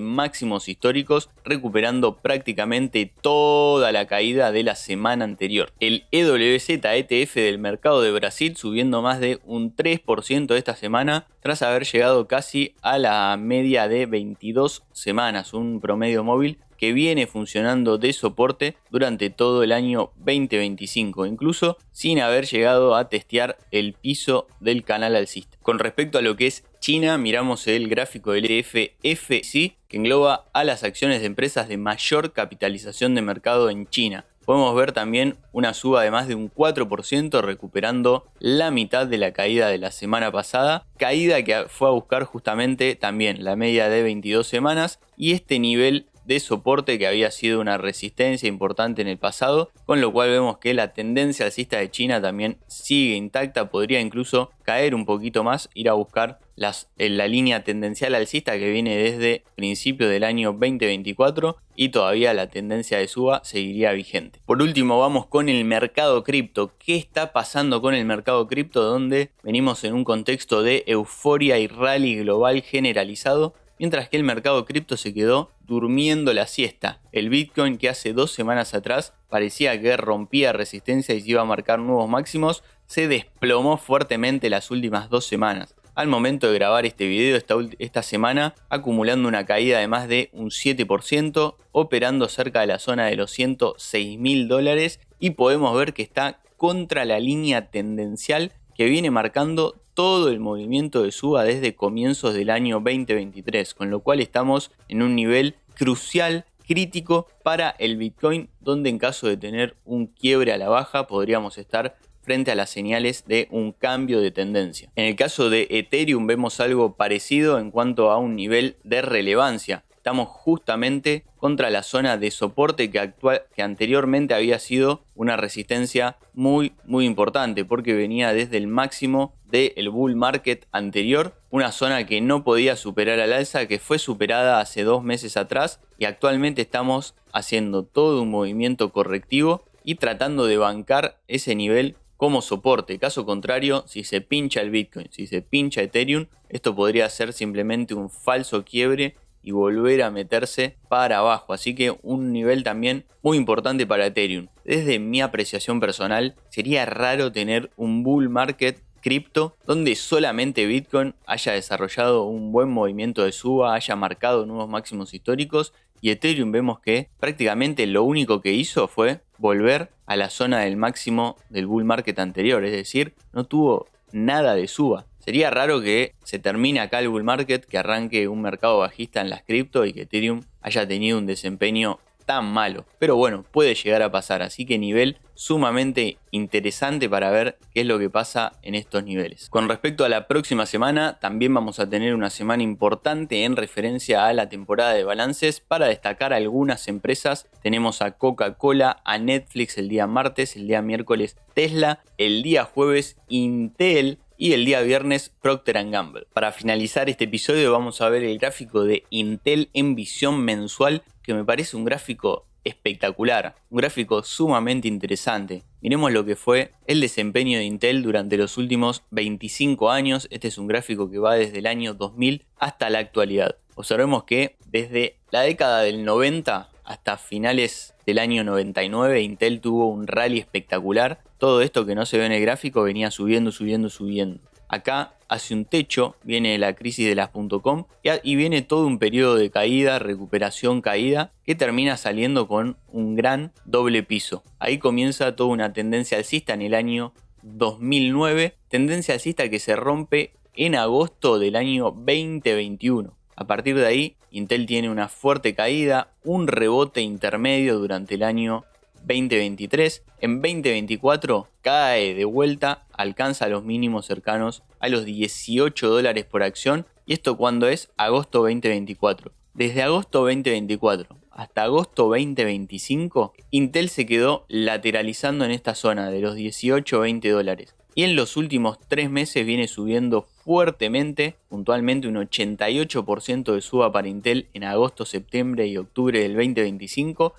máximos históricos, recuperando prácticamente toda la caída de la semana anterior. El EWZ ETF del mercado de Brasil subiendo más de un 3% esta semana, tras haber llegado casi a la media de 22 semanas, un promedio móvil que viene funcionando de soporte durante todo el año 2025, incluso sin haber llegado a testear el piso del canal alcista. Con respecto a lo que es China, miramos el gráfico del ETF FTSE, que engloba a las acciones de empresas de mayor capitalización de mercado en China. Podemos ver también una suba de más de un 4%, recuperando la mitad de la caída de la semana pasada, caída que fue a buscar justamente también la media de 22 semanas y este nivel de soporte que había sido una resistencia importante en el pasado, con lo cual vemos que la tendencia alcista de China también sigue intacta, podría incluso caer un poquito más, ir a buscar la línea tendencial alcista que viene desde principios del año 2024 y todavía la tendencia de suba seguiría vigente. Por último vamos con el mercado cripto. ¿Qué está pasando con el mercado cripto? Donde venimos en un contexto de euforia y rally global generalizado, mientras que el mercado cripto se quedó durmiendo la siesta. El Bitcoin, que hace 2 semanas atrás parecía que rompía resistencia y se iba a marcar nuevos máximos, se desplomó fuertemente las últimas 2 semanas. Al momento de grabar este video, esta semana acumulando una caída de más de un 7%, operando cerca de la zona de los $106.000 y podemos ver que está contra la línea tendencial que viene marcando todo el movimiento de suba desde comienzos del año 2023, con lo cual estamos en un nivel crucial, crítico para el Bitcoin, donde en caso de tener un quiebre a la baja podríamos estar frente a las señales de un cambio de tendencia. En el caso de Ethereum vemos algo parecido en cuanto a un nivel de relevancia. Estamos justamente contra la zona de soporte que anteriormente había sido una resistencia muy importante, porque venía desde el máximo del bull market anterior, una zona que no podía superar al alza, que fue superada hace 2 meses atrás y actualmente estamos haciendo todo un movimiento correctivo y tratando de bancar ese nivel como soporte. Caso contrario, si se pincha el Bitcoin, si se pincha Ethereum, esto podría ser simplemente un falso quiebre y volver a meterse para abajo. Así que un nivel también muy importante para Ethereum. Desde mi apreciación personal, sería raro tener un bull market cripto donde solamente Bitcoin haya desarrollado un buen movimiento de suba, haya marcado nuevos máximos históricos, y Ethereum vemos que prácticamente lo único que hizo fue volver a la zona del máximo del bull market anterior, es decir, no tuvo nada de suba. Sería raro que se termine acá el bull market, que arranque un mercado bajista en las cripto y que Ethereum haya tenido un desempeño tan malo. Pero bueno, puede llegar a pasar, así que nivel sumamente interesante para ver qué es lo que pasa en estos niveles. Con respecto a la próxima semana, también vamos a tener una semana importante en referencia a la temporada de balances. Para destacar algunas empresas, tenemos a Coca-Cola, a Netflix el día martes, el día miércoles Tesla, el día jueves Intel y el día viernes Procter & Gamble. Para finalizar este episodio vamos a ver el gráfico de Intel en visión mensual, que me parece un gráfico espectacular, un gráfico sumamente interesante. Miremos lo que fue el desempeño de Intel durante los últimos 25 años. Este es un gráfico que va desde el año 2000 hasta la actualidad. Observemos que desde la década del 90 hasta finales del año 99 Intel tuvo un rally espectacular. Todo esto que no se ve en el gráfico venía subiendo. Acá hace un techo, viene la crisis de las .com y viene todo un periodo de caída, recuperación, caída, que termina saliendo con un gran doble piso. Ahí comienza toda una tendencia alcista en el año 2009, tendencia alcista que se rompe en agosto del año 2021. A partir de ahí, Intel tiene una fuerte caída, un rebote intermedio durante el año 2023. En 2024 cae de vuelta, alcanza los mínimos cercanos a los $18 por acción. ¿Y esto cuándo es? Agosto 2024. Desde agosto 2024 hasta agosto 2025, Intel se quedó lateralizando en esta zona de los 18 o 20 dólares. Y en los últimos 3 meses viene subiendo fuertemente, puntualmente un 88% de suba para Intel en agosto, septiembre y octubre del 2025,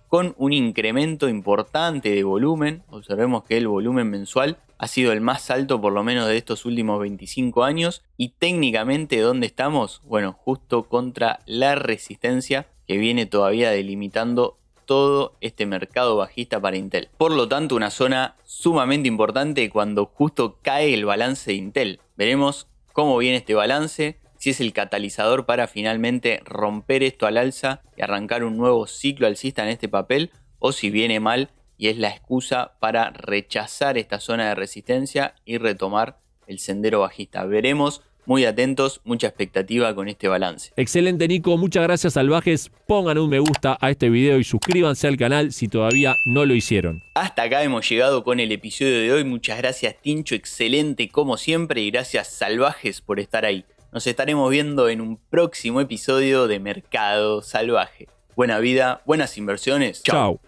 con un incremento importante de volumen. Observemos que el volumen mensual ha sido el más alto por lo menos de estos últimos 25 años. Y técnicamente, ¿dónde estamos? Bueno, justo contra la resistencia que viene todavía delimitando todo este mercado bajista para Intel. Por lo tanto, una zona sumamente importante cuando justo cae el balance de Intel. Veremos cómo viene este balance, si es el catalizador para finalmente romper esto al alza y arrancar un nuevo ciclo alcista en este papel, o si viene mal y es la excusa para rechazar esta zona de resistencia y retomar el sendero bajista. Veremos. Muy atentos, mucha expectativa con este balance. Excelente, Nico, muchas gracias, salvajes. Pongan un me gusta a este video y suscríbanse al canal si todavía no lo hicieron. Hasta acá hemos llegado con el episodio de hoy. Muchas gracias, Tincho, excelente como siempre, y gracias, salvajes, por estar ahí. Nos estaremos viendo en un próximo episodio de Mercado Salvaje. Buena vida, buenas inversiones. Chao.